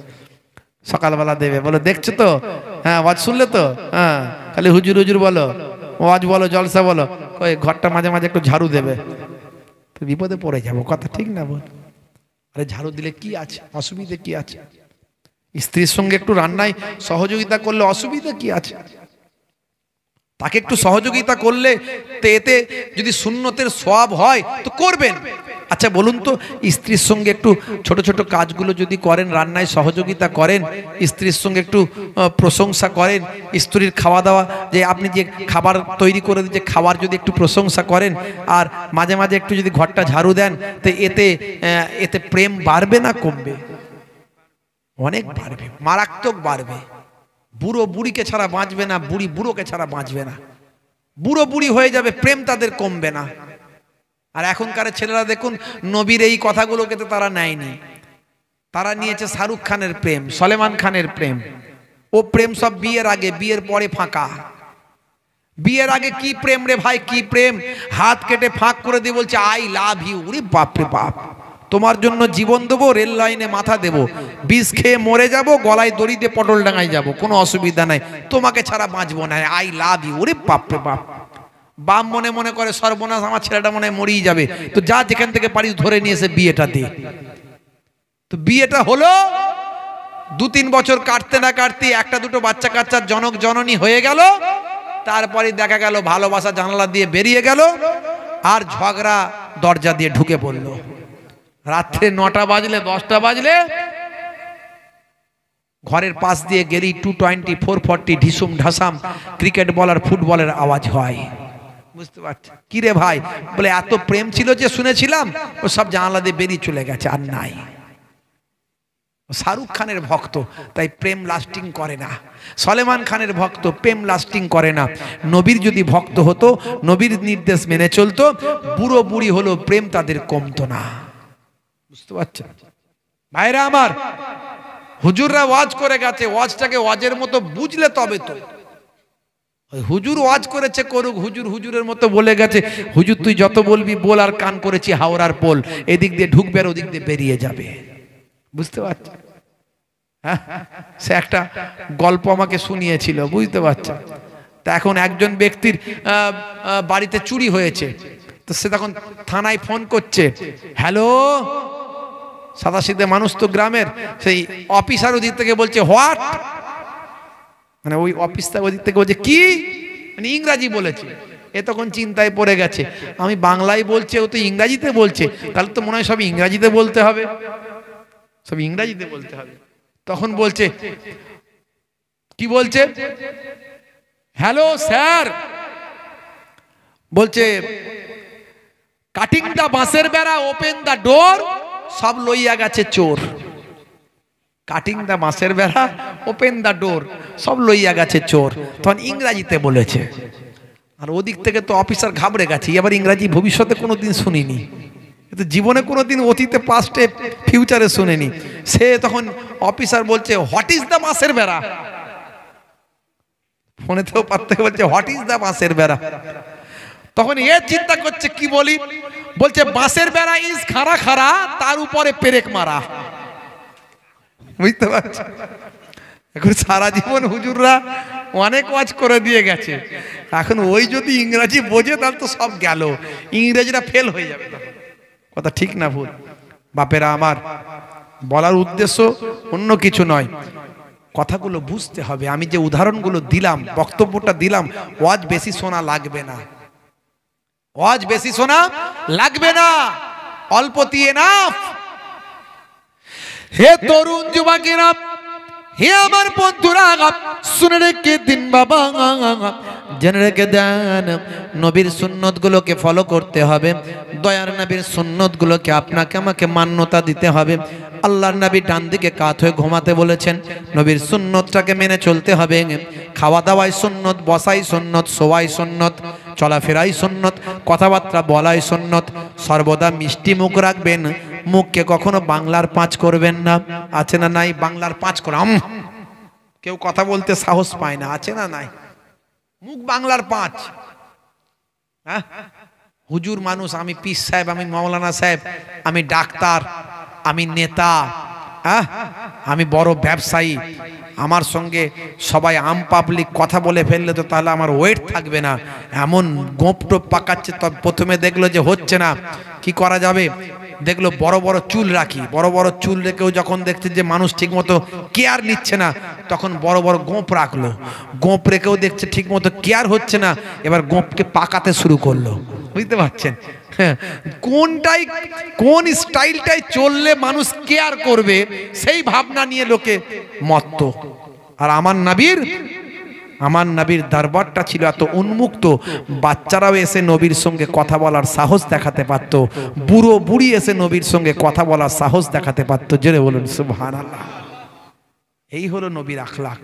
সকালবেলা দেবে, বলো দেখছো তো, হ্যাঁ ওয়াজ শুনলে তো, হ্যাঁ খালি হুজুর হুজুর বলো, ওয়াজ বলো, জলসা বলো, ওই ঘরটা মাঝে মাঝে একটু ঝাড়ু দেবে, তো বিপদে পড়ে যাবো। কথা ঠিক না বল? আরে ঝাড়ু দিলে কি আছে, অসুবিধা কি আছে? স্ত্রীর সঙ্গে একটু রান্নায় সহযোগিতা করলে অসুবিধা কি আছে? তাকে একটু সহযোগিতা করলে তো এতে যদি সুন্নতের সওয়াব হয় তো করবেন। আচ্ছা বলুন তো, স্ত্রীর সঙ্গে একটু ছোট ছোট কাজগুলো যদি করেন, রান্নায় সহযোগিতা করেন, স্ত্রীর সঙ্গে একটু প্রশংসা করেন, স্ত্রীর খাওয়া দাওয়া যে আপনি যে খাবার তৈরি করে দিচ্ছে খাবার যদি একটু প্রশংসা করেন, আর মাঝে মাঝে একটু যদি ঘরটা ঝাড়ু দেন, তো এতে প্রেম বাড়বে না কমবে? অনেক বাড়বে, মারাত্মক বাড়বে। বুড়ো বুড়িকে ছাড়া বাঁচবে না, বুড়ি বুড়োকে ছাড়া বাঁচবে না, বুড়ো বুড়ি হয়ে যাবে, প্রেম তাদের কমবে না। আর এখনকার ছেলেরা দেখুন, নবীর এই কথাগুলোকে তো তারা নেয়নি, তারা নিয়েছে শাহরুখ খানের প্রেম, সলমান খানের প্রেম। ও প্রেম সব বিয়ের আগে, বিয়ের পরে ফাঁকা। বিয়ের আগে কি প্রেম রে ভাই, কি প্রেম! হাত কেটে ফাঁক করে দিয়ে বলছে আই লাভ ইউ। ওরে বাপ রে বাপ, তোমার জন্য জীবন দেবো, রেল লাইনে মাথা দেবো, বিষ খেয়ে মরে যাব, গলায় দড়ি দিয়ে পটল ডাঙায় যাব, কোনো অসুবিধা নাই, তোমাকে ছাড়া বাঁচবো না, আই লাভ ইউ। ওরে বাপ রে বাপ! বাপ মনে মনে করে সর্বনাশ, আমার ছেলেটা মনে হয় মরেই যাবে, তো যা যেখান থেকে পারিস ধরে নিয়ে এসে বিয়েটা দে। তো বিয়েটা হলো, 2-3 বছর কাটতে না কাটতে একটা দুটো বাচ্চা কাচ্চার জনক জননী হয়ে গেল। তারপরে দেখা গেল ভালোবাসা জানালা দিয়ে বেরিয়ে গেল, আর ঝগড়া দরজা দিয়ে ঢুকে পড়ল। রাত্রে 9টা বাজলে 10টা বাজলে ঘরের পাশ দিয়ে গেলি 220 440 ঢিসুম ঢাসাম ক্রিকেট বলার ফুটবলের আওয়াজ হয়। বুঝতে পারছি কি রে ভাই? বলে এত প্রেম ছিল যে শুনেছিলাম, ও সব জানালা দিয়ে বেরিয়ে চলে গেছে, আর নাই। শাহরুখ খানের ভক্ত, তাই প্রেম লাস্টিং করে না। সলমান খানের ভক্ত, প্রেম লাস্টিং করে না। নবীর যদি ভক্ত হতো, নবীর নির্দেশ মেনে চলতো, বুড়ো বুড়ি হলো প্রেম তাদের কমতো না। বুঝতে পারছেন ভাইরা আমার? হুজুররা ওয়াজ করে গেছে, ওয়াজটাকে ওয়াজের মতো বুঝলে তবে তো। হুজুর ওয়াজ করেছে করুক, হুজুর হুজুরের মতো বলে গেছে, হুজুর তুই যত বলবি বল, আর কান করেছি হাওড়ার পোল, এদিক দিয়ে ঢুকবে আর ওদিক দিয়ে বেরিয়ে যাবে। বুঝতে পারছেন? হ্যাঁ, সে একটা গল্প আমাকে শুনিয়েছিল, বুঝতে পারছেন? তা এখন একজন ব্যক্তির বাড়িতে চুরি হয়েছে, তো সে তখন থানায় ফোন করছে, হ্যালো, সাদাসিধে মানুষ তো গ্রামের, সেই অফিসার ওদিক থেকে বলছে হোয়াট, মানে ওই অফিসটা ওদিক থেকে বলছে কি, মানে ইংরাজি বলেছে। এ তখন চিন্তায় পড়ে গেছে, আমি বাংলায় বলছে, ও তো ইংরাজিতে বলছে, তাহলে তো মনে হয় সব ইংরাজিতে বলতে হবে, সব ইংরাজিতে বলতে হবে। তখন বলছে, কি বলছে, হ্যালো স্যার, বলছে কাটিং দা বাঁশের বেড়া, ওপেন দা ডোর, সব লইয়া গেছে চোর। কাটিং দা বাঁশের বেড়া, ওপেন দা ডোর, সব লইয়া গেছে চোর। তখন ইংরাজিতে বলেছে। আর ওদিক থেকে তো অফিসার ঘাবড়ে গেছে, এবার ইংরাজি ভবিষ্যতে কোনোদিন শুনিনি, কিন্তু জীবনে কোনোদিন অতীতে পাস্টে ফিউচারে শুনেনি। সে তখন অফিসার বলছে হোয়াট ইজ দা বাঁশের বেড়া, ফোনে তো পারতে বলছে হোয়াট ইজ দা বাঁশের বেড়া। তখন এ চিন্তা করছে কি বলি, বলছে বাঁশের বেড়া ইজ খাড়া খাড়া, তার উপরে পেরেক মারা। বুঝতে পারছো? এখন সারা জীবন হুজুররা অনেক ওয়াজ করে দিয়ে গেছে, এখন ওই যদি ইংরাজি বোঝে তাহলে তো সব গেল, ইংরেজরা ফেল হয়ে যাবে। কথা ঠিক না ভুল? বাপেরা আমার, বলার উদ্দেশ্য অন্য কিছু নয়, কথাগুলো বুঝতে হবে। আমি যে উদাহরণগুলো দিলাম, বক্তব্যটা দিলাম, ওয়াজ বেশি শোনা লাগবে না, ওয়াজ বেশি শোনা লাগবে না, অল্পতি এনাফ। হে তরুণ যুবকেরা, হে আমার বন্ধুরা, শুনে রেখে দিন বাবা, জেনে রেখে দেন, নবীর সুন্নত গুলোকে ফলো করতে হবে, দয়ার নবীর সুন্নত গুলোকে আপনাকে আমাকে মান্যতা দিতে হবে। আল্লাহর নবী ডান দিকে কাত হয়ে ঘুমাতে বলেছেন, নবীর সুন্নতটাকে মেনে চলতে হবে। খাওয়া দাওয়াই সুন্নত, বসাই সুন্নত, শোয়াই সুন্নত, চলাফেরাই সুন্নত, কথাবার্তা বলাই সুন্নত। সর্বদা মিষ্টি মুখ রাখবেন, মুখকে কখনো বাংলার পাঁচ করবেন না। আছে না নাই? বাংলার পাঁচ করাম, কেউ কথা বলতে সাহস পায় না, আছে না নাই? মুখ বাংলার পাঁচ। হ্যাঁ, হুজুর মানুষ, আমি পীর সাহেব, আমি মাওলানা সাহেব, আমি ডাক্তার, আমি নেতা, হ্যাঁ, আমি বড় ব্যবসায়ী, আমার সঙ্গে সবাই আম পাবলিক কথা বলে ফেললে তো তাহলে আমার ওয়েট থাকবে না, এমন গোপ টোপ পাকাচ্ছে। তবে প্রথমে দেখলো যে হচ্ছে না, কি করা যাবে? দেখলো বড় বড় চুল রাখি, বড় বড় চুল রেখেও যখন দেখছে যে মানুষ ঠিক মতো কেয়ার নিচ্ছে না, তখন বড় বড় গোঁপ রাখলো। গোঁপ রেখেও দেখছে ঠিক মতো কেয়ার হচ্ছে না, এবার গোঁপকে পাকাতে শুরু করলো। বুঝতে পারছেন? হ্যাঁ, কোন স্টাইলটাই চললে মানুষ কেয়ার করবে সেই ভাবনা নিয়ে লোকে মত্ত। আর আমার নবীর দরবারটা ছিল এত উন্মুক্ত, বাচ্চারাও এসে নবীর সঙ্গে কথা বলার সাহস দেখাতে পারতো, বুড়ো বুড়ি এসে নবীর সঙ্গে কথা বলার সাহস দেখাতে পারতো। জোরে বলুন সুবহানাল্লাহ। এই হলো নবীর আখলাক।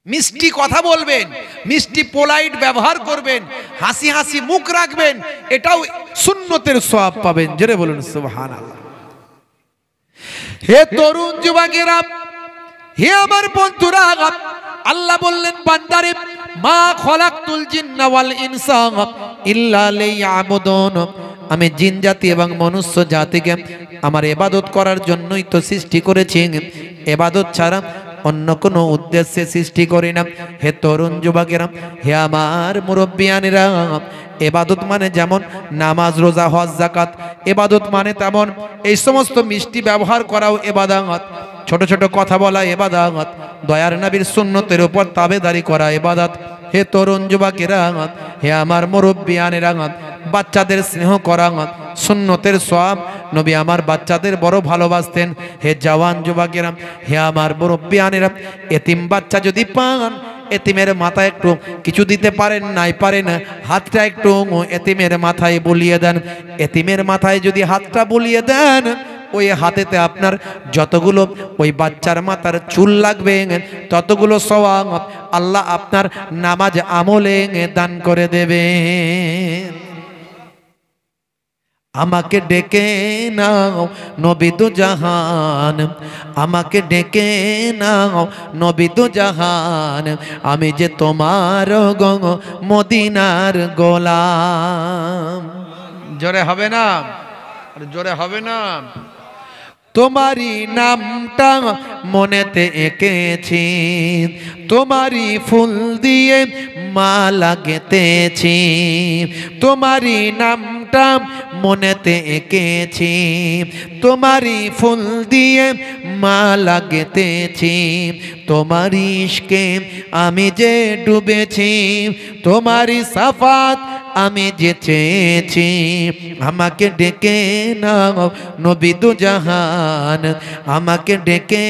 মিষ্টি কথা বলবেন, মিষ্টি পোলাইট ব্যবহার করবেন, হাসি হাসি মুখ রাখবেন, এটাও সুন্নতের সওয়াব পাবেন। জোরে বলুন সুবহানাল্লাহ। হে তরুণ যুবকেরা, হে আমার বন্ধুরা, আল্লাহ বললেন বান্দারে, মা খলাকতুল জিন্না ওয়াল ইনসা ইল্লা লিয়াবুদুন, আমি জিন জাতি এবং মনুষ্য জাতিকে আমার ইবাদত করার জন্যই তো সৃষ্টি করেছি, ইবাদত ছাড়া অন্য কোনো উদ্দেশ্যে সৃষ্টি করি না। হে তরুণ যুবকেরা, হে আমার মুরব্বিয়ানেরা, ইবাদত মানে যেমন নামাজ, রোজা, হজ, যাকাত, ইবাদত মানে তেমন এই সমস্ত মিষ্টি ব্যবহার করাও ইবাদত, ছোট ছোট কথা বলা ইবাদত, দয়ার নবীর সুন্নতের উপর তাবেদারি করা ইবাদত। হে তরুণ যুবকেরা, হে আমার মুরব্বিয়ানেরা, বাচ্চাদের স্নেহ করা সুন্নতের সওয়াব। নবী আমার বাচ্চাদের বড় ভালোবাসতেন। হে জওয়ান যুবকেরা, হে আমার মুরব্বিয়ানেরা, এতিম বাচ্চা যদি পান, এতিমের মাথায় একটু কিছু দিতে পারেন নাই পারেন, হাতটা একটু এতিমের মাথায় বুলিয়ে দেন। এতিমের মাথায় যদি হাতটা বুলিয়ে দেন, ওই হাতেতে আপনার যতগুলো ওই বাচ্চার মাথার চুল লাগবে ততগুলো সওয়াব আল্লাহ আপনার নামাজ আমলে দান করে দেবে। আমাকে ডেকে নাও নবী দু জাহান, আমাকে ডেকে নাও নবী দু জাহান, আমি যে তোমার মদিনার গোলাম। জোরে হবে না? জোরে হবে না? তোমারি নামটা মনেতে এঁকেছি, তোমারি ফুল দিয়ে মালা গেঁথেছি, তোমারি নামটা মনেতে এঁকেছি, তোমারি ফুল দিয়ে মালা গেঁথেছি, তোমারি ইশকে আমি যে ডুবেছি, তোমারি সাফাত আমি যে চেয়েছি। আমাকে ডেকে নাও নবী দু জাহান, আমাকে ডেকে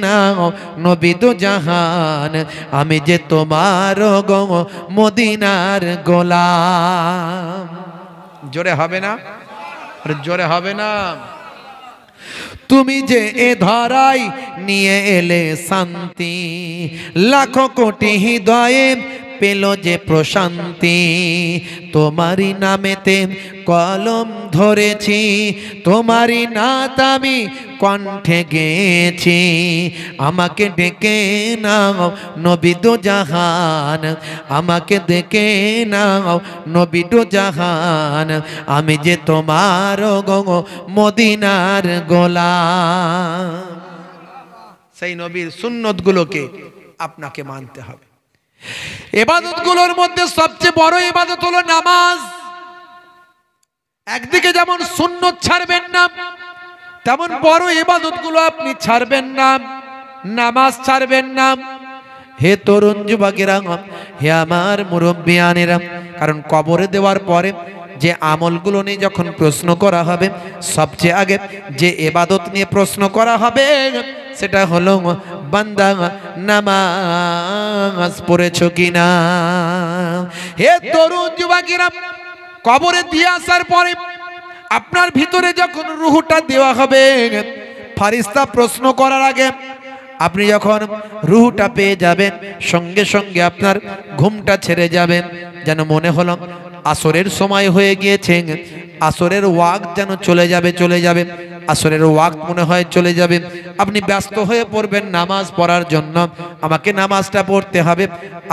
নাও নবী দু জাহান, আমি যে তোমার মদিনার গোলাম। জোরে হবে না? জোরে হবে না? তুমি যে এ ধরাই নিয়ে এলে শান্তি, লাখো কোটি হৃদয়ে পেল যে প্রশান্তি, তোমারই নামেতে কলম ধরেছি, তোমারই নাত আমি কণ্ঠে গেয়েছি। আমাকে ডেকে নাও নবী দু জাহান, আমাকে ডেকে নাও নবী দু জাহান, আমি যে তোমার মদিনার গোলাম। সেই নবীর সুন্নতগুলোকে আপনাকে মানতে হবে। ইবাদতগুলোর মধ্যে সবচেয়ে বড় ইবাদত হলো নামাজ। একদিকে যেমন সুন্নত ছাড়বেন না, তেমন বড় ইবাদতগুলো আপনি ছাড়বেন না, নামাজ ছাড়বেন না। হে তরুণ যুবকেরা, হে আমার মুরব্বিয়ানেরা, কারণ কবরে দেওয়ার পরে যে আমলগুলো নিয়ে যখন প্রশ্ন করা হবে, সবচেয়ে আগে যে ইবাদত নিয়ে প্রশ্ন করা হবে সেটা হলো বান্দা নামাজ পড়েছো কিনা। হে তরুণ যুবকেরা, কবরে দিয়ে আসার পরে আপনার ভিতরে যখন রূহটা দেওয়া হবে, ফারিস্তা প্রশ্ন করার আগে আপনি যখন রূহটা পেয়ে যাবেন, সঙ্গে সঙ্গে আপনার ঘুমটা ছেড়ে যাবেন, যেন মনে হলো আসরের সময় হয়ে গিয়েছে, আসরের ওয়াক্ত যেন চলে যাবে, আসরের ওয়াক্ত মনে হয় চলে যাবে। আপনি ব্যস্ত হয়ে পড়বেন নামাজ পড়ার জন্য, আমাকে নামাজটা পড়তে হবে,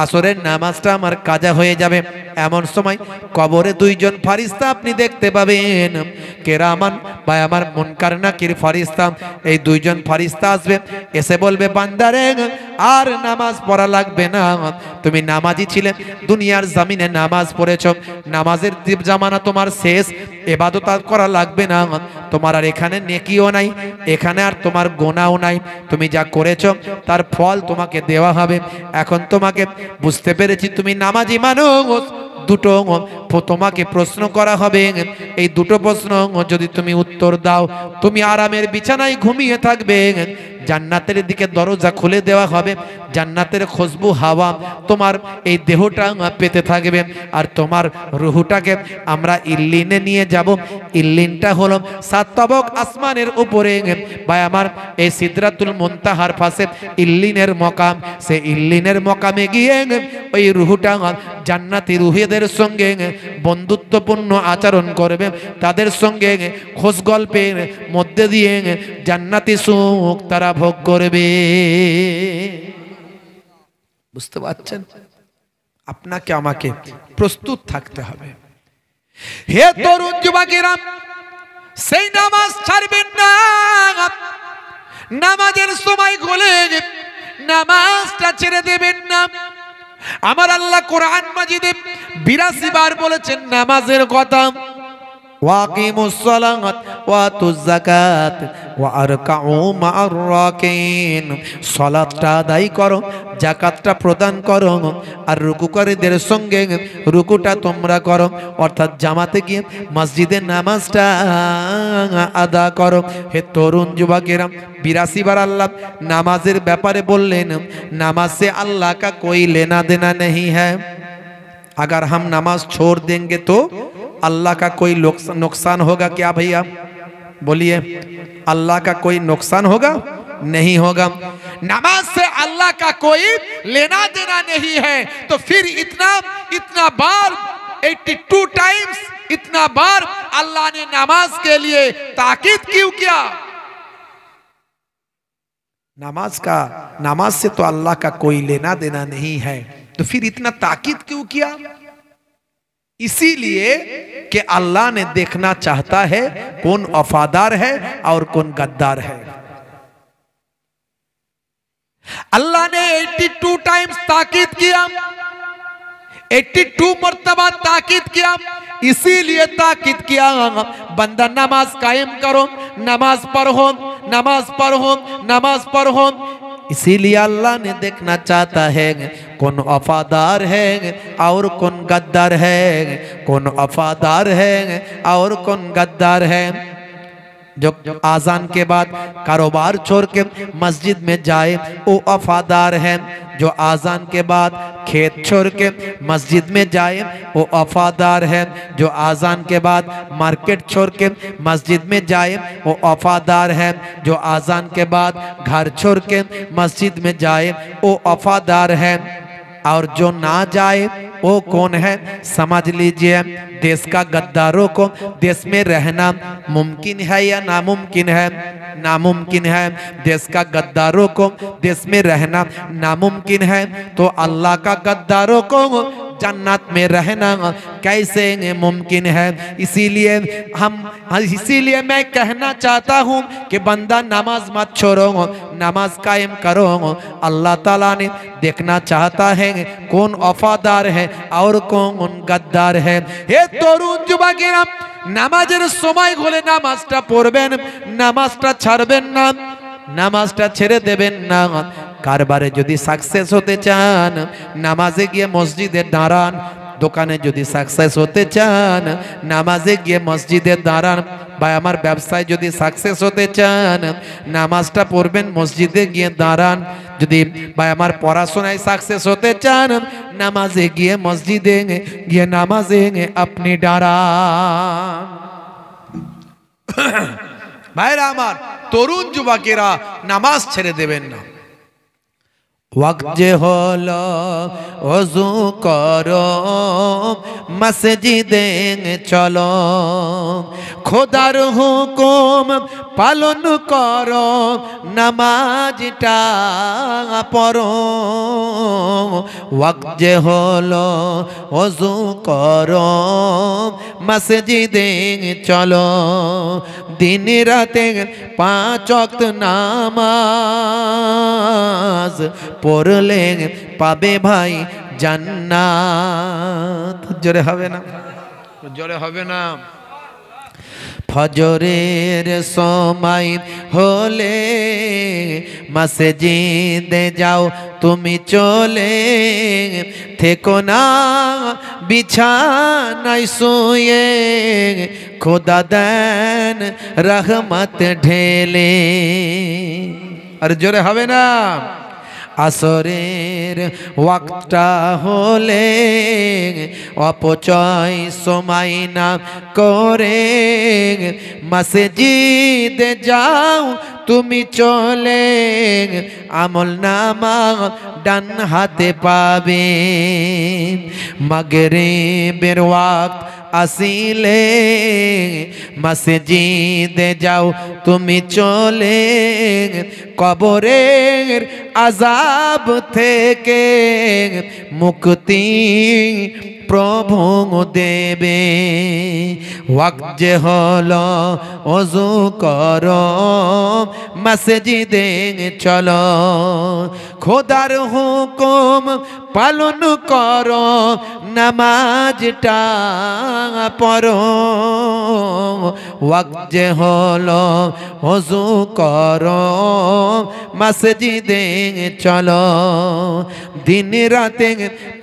আসরের নামাজটা আমার কাজা হয়ে যাবে। এমন সময় কবরে দুইজন ফারিস্তা আপনি দেখতে পাবেন, কেরামান বা আমার মুনকার নাকির ফারিস্তা। এই দুইজন ফারিস্তা আসবে, এসে বলবে বান্দারে আর নামাজ পড়া লাগবে না, তুমি নামাজি ছিলে, দুনিয়ার জমিনে নামাজ পড়েছ, নামাজের জামানা তোমার শেষ, ইবাদত করা লাগবে না, তোমার আর এখানে নেকিও নাই, এখানে আর তোমার গোনাও নাই, তুমি যা করেছো তার ফল তোমাকে দেওয়া হবে। এখন তোমাকে বুঝতে পেরেছি তুমি নামাজি মানুষ, দুটো তোমাকে প্রশ্ন করা হবে, এই দুটো প্রশ্ন যদি তুমি উত্তর দাও তুমি আরামের বিছানায় ঘুমিয়ে থাকবে, জান্নাতের দিকে দরজা খুলে দেওয়া হবে, জান্নাতের খুশবু হাওয়া তোমার এই দেহটা পেতে থাকবে, আর তোমার রুহটাকে আমরা ইল্লিনে নিয়ে যাব। ইল্লিনটা হলো 7 তবক আসমানের উপরে, ভাই আমার এই সিদরাতুল মুনতাহার পাশে ইল্লিনের মকাম, সে ইল্লিনের মকামে গিয়ে ওই রুহটা জান্নাতি রুহেদের সঙ্গে বন্ধুত্বপূর্ণ আচরণ করবে, তাদের সঙ্গে খোঁজ গল্পের মধ্যে দিয়ে জান্নাতি সুখ তারা ভোগ করবে। বুঝতে পারছেন? আপনাকে আমাকে প্রস্তুত থাকতে হবে। হে তরুণ যুবকেরা, সেই নামাজ ছাড়বেন না, নামাজের সময় হলে নামাজটা ছেড়ে দেবেন না। আমার আল্লাহ কোরআন মাজিদে 82 বার বলেছেন নামাজের কথা, ওয়াকিমুস সালাত ওয়াতুজ যাকাত ওয়ারকাউ মা'আর রাকিন, সালাতটা আদায় করো, যাকাতটা প্রদান করো, আর রুকুকারীদের সঙ্গে রুকুটা তোমরা করো, অর্থাৎ জামাতে গিয়ে মসজিদে নামাজটা আদা করো। হে তরুণ যুবকেরা, 82 বার আল্লাহ নামাজের ব্যাপারে বললেন, नमाज से अल्लाह का कोई लेना देना नहीं है, अगर हम नमाज छोड़ देंगे तो अल्लाह का कोई नुकसान होगा क्या भैया? बोलिए, अल्लाह का कोई नुकसान होगा? नहीं होगा। नमाज से अल्लाह का कोई लेना देना नहीं है, तो फिर इतना बार 82 टाइम्स इतना बार अल्लाह ने नमाज के लिए ताकीद क्यों किया? नमाज से तो अल्लाह का कोई लेना देना नहीं है, तो फिर इतना ताकीद क्यों किया? इसीलिए कि अल्लाह ने देखना चाहता है कौन वफादार है और कौन गद्दार है। अल्लाह ने 82 टाइम्स ताकीद किया, 82 मर्तबा ताकीद किया, इसीलिए ताकीद किया बंदा नमाज कायम करो, नमाज पढ़ो, नमाज पढ़ो, नमाज पढ़ो। इसीलिए अल्लाह ने देखना चाहता है कौन वफादार है और कौन गद्दार है, कौन वफादार है और कौन गद्दार है। जो आजान के बाद कारोबार छोड़ के मस्जिद में जाए वो वफादार है, जो आजान के बाद खेत छोड़ के मस्जिद में जाए वो वफादार है, जो आजान के बाद मार्केट छोड़ के मस्जिद में जाए वो वफादार है, जो आजान के बाद घर छोड़ के मस्जिद में जाए वो वफादार है। और जो ना जाए वो कौन है? समझ लीजिए, देश का गद्दारों को देश में रहना मुमकिन है या नामुमकिन है? नामुमकिन है। देश का गद्दारों को देश में रहना नामुमकिन है, तो अल्लाह का गद्दारों को जन्नत में रहना कैसे मुमकिन है? इसीलिए मैं कहना चाहता हूँ कि बंदा नमाज मत छोड़ो, नमाज कायम करो। अल्लाह ताला ने देखना चाहता है कौन वफादार है और कौन गद्दार है। हे तरुण যুবকেরা, নামাজের সময় হলে নামাজটা পড়বেন, নামাজটা ছাড়বেন না, নামাজটা ছেড়ে দেবেন না। কারবারে যদি সাকসেস হতে চান নামাজে গিয়ে মসজিদে দাঁড়ান, দোকানে যদি সাকসেস হতে চান নামাজে গিয়ে মসজিদে দাঁড়ান, ভাই আমার ব্যবসায় যদি সাকসেস হতে চান নামাজটা পড়বেন, মসজিদে গিয়ে দাঁড়ান। যদি ভাই আমার পড়াশোনায় সাকসেস হতে চান নামাজে গিয়ে মসজিদে গিয়ে নামাজে আপনি দাঁড়ান। ভাইরা আমার, তরুণ যুবকেরা নামাজ ছেড়ে দেবেন না। ওয়াক্ত যে হলো ওযু করো মসজিদে চলো খোদার হুকুম পালন করো নামাজটা পড়ো ওয়াক্ত যে হলো ওযু করো মসজিদে চলো দিন রাতে 5 ওয়াক্ত নামাজ পড়লে পাবে ভাই জান্নাত। জোরে হবে না? জোরে হবে না? ফজরের সময় হলে মসজিদে যাও তুমি চলে থেকো না বিছানায় শুয়ে খোদা দেন রহমত ঢেলে। আর জোরে হবে না? আসরের ওয়াক্তটা হলে অপচয় সময় না করে মসজিদে যাও তুমি চলে আমল নামা ডান হাতে পাবে। মাগরিবের ওয়াক্ত আসিলে মসজিদে যাও তুমি চলে কবরের আযাব থেকে মুক্তি প্রভু দেবে। ওয়াক্ত যে হলো ওযু করো মসজিদে চলো খোদার হুকুম পালন করো নামাজটা পড়ো। ওয়াক্ত যে হলো ওযু করো মসজিদে চলো দিন রাতে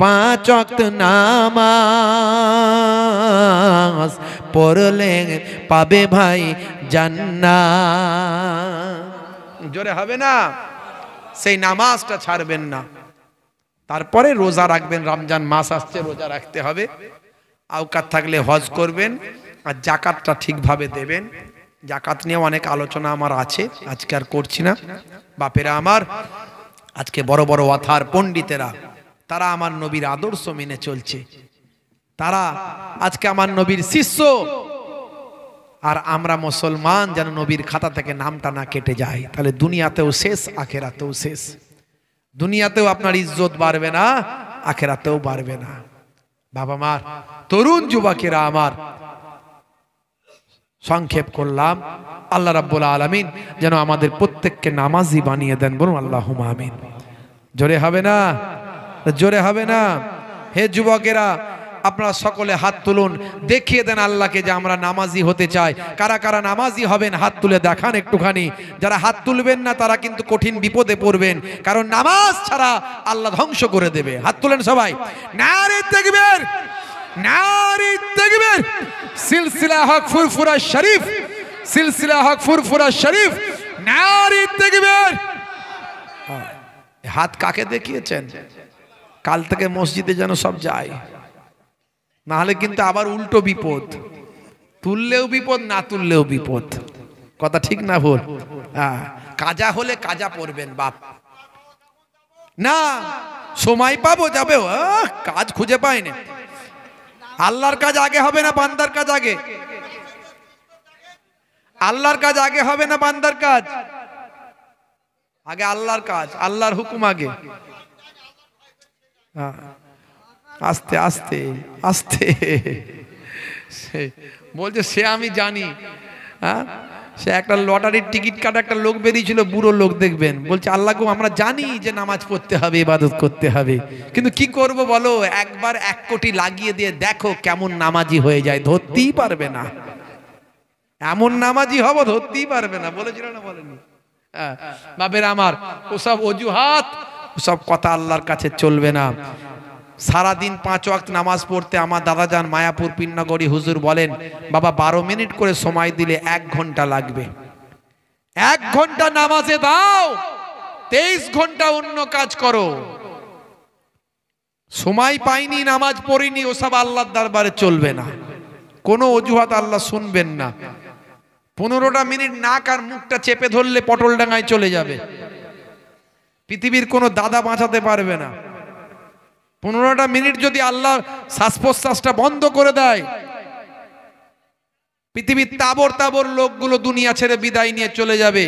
5 ওয়াক্ত নামাজ পড়লে পাবে ভাই জান্নাত। জোরে হবে না? সেই নামাজটা ছাড়বেন না। তারপরে রোজা রাখবেন, রমজান মাস আসছে, রোজা রাখতে হবে। আওকাত থাকলে হজ করবেন আর যাকাতটা ঠিকভাবে দেবেন। যাকাত নিয়ে অনেক আলোচনা আমার আছে, আজকে আর করছি না। বাপেরা আমার, আজকে বড় বড় ওয়াথার পণ্ডিতেরা তারা আমার নবীর আদর্শ মেনে চলছে, তারা আজকে আমার নবীর শিষ্য। আর আমরা মুসলমান যেন নবীর খাতা থেকে নামটা না কেটে যায়, তাহলে দুনিয়াতেও শেষ আখেরাতেও শেষ। দুনিয়াতেও আপনার ইজ্জত বাড়বে না, আখেরাতেও বাড়বে না। বাবা মার, তরুণ যুবকেরা আমার, সংক্ষেপ করলাম। আল্লাহ রাব্বুল আলামিন যেন আমাদের প্রত্যেককে নামাজি বানিয়ে দেন, বলুন আল্লাহুম্মা আমিন। জোরে হবে না? জোরে হবে না? হে যুবকেরা, আপনারা সকলে হাত তুলুন, দেখিয়ে দেন আল্লাহকে যে আমরা নামাজি হতে চাই। কারা কারা নামাজি হবেন হাত তুলে দেখান একটুখানি। যারা হাত তুলবেন না তারা কিন্তু কঠিন বিপদে পড়বেন, কারণ নামাজ ছাড়া আল্লাহ ধ্বংস করে দেবে। হাত তুলেন সবাই। নারে তাকবীর, নারে তাকবীর। সিলসিলা হক ফুরফুরা শরীফ, সিলসিলা হক ফুরফুরা শরীফ, নারে তাকবীর। হাত কাকে দেখিয়েছেন? কাল থেকে মসজিদে যেন সব যায়, না হলে কিন্তু আবার উল্টো বিপদ। তুললেও বিপদ, না তুললেও বিপদ। কথা ঠিক না ভুল? কাজা হলে কাজা পড়বেন বাপ না, সময় পাবো যাবে, কাজ খুঁজে পাই না। আল্লাহর কাজ আগে হবে না বান্দার কাজ আগে? আল্লাহর কাজ আগে হবে না বান্দার কাজ আগে? আল্লাহর কাজ, আল্লাহর হুকুম আগে। আস্তে আস্তে আস্তে বলছে সে আমি জানি। সে একটা লটারির টিকিট কাটা একটা লোক বেরিয়েছিল, বুড়ো লোক, দেখবেন, বলছে আল্লাহকে আমরা জানি যে নামাজ পড়তে হবে, ইবাদত করতে হবে, কিন্তু কি করব বলো, একবার 1 কোটি লাগিয়ে দিয়ে দেখো কেমন নামাজি হয়ে যায়। ধরতেই পারবে না, এমন নামাজি হব ধরতেই পারবে না। বলেছিল না, বলেনি? বাবের আমার, ওসব অজুহাত, ওসব কথা আল্লাহর কাছে চলবে না। সারাদিন 5 ওয়াক্ত নামাজ পড়তে আমার দাদাজান মায়াপুর পিন্নাগড়ি হুজুর বলেন, বাবা 12 মিনিট করে সময় দিলে 1 ঘন্টা লাগবে। 1 ঘন্টা নামাজে দাও, 23 ঘন্টা অন্য কাজ করো। সময় পাইনি, নামাজ পড়িনি, ওসব আল্লাহর দরবারে চলবে না। কোনো অজুহাত আল্লাহ শুনবেন না। 15টা মিনিট নাক আর মুখটা চেপে ধরলে পটল ডাঙায় চলে যাবে। পৃথিবীর কোনো দাদা বাঁচাতে পারবে না। 15টা মিনিট যদি আল্লাহ শ্বাস প্রশ্বাসটা বন্ধ করে দেয়, পৃথিবীর তাবর তাবর লোকগুলো দুনিয়া ছেড়ে বিদায় নিয়ে চলে যাবে।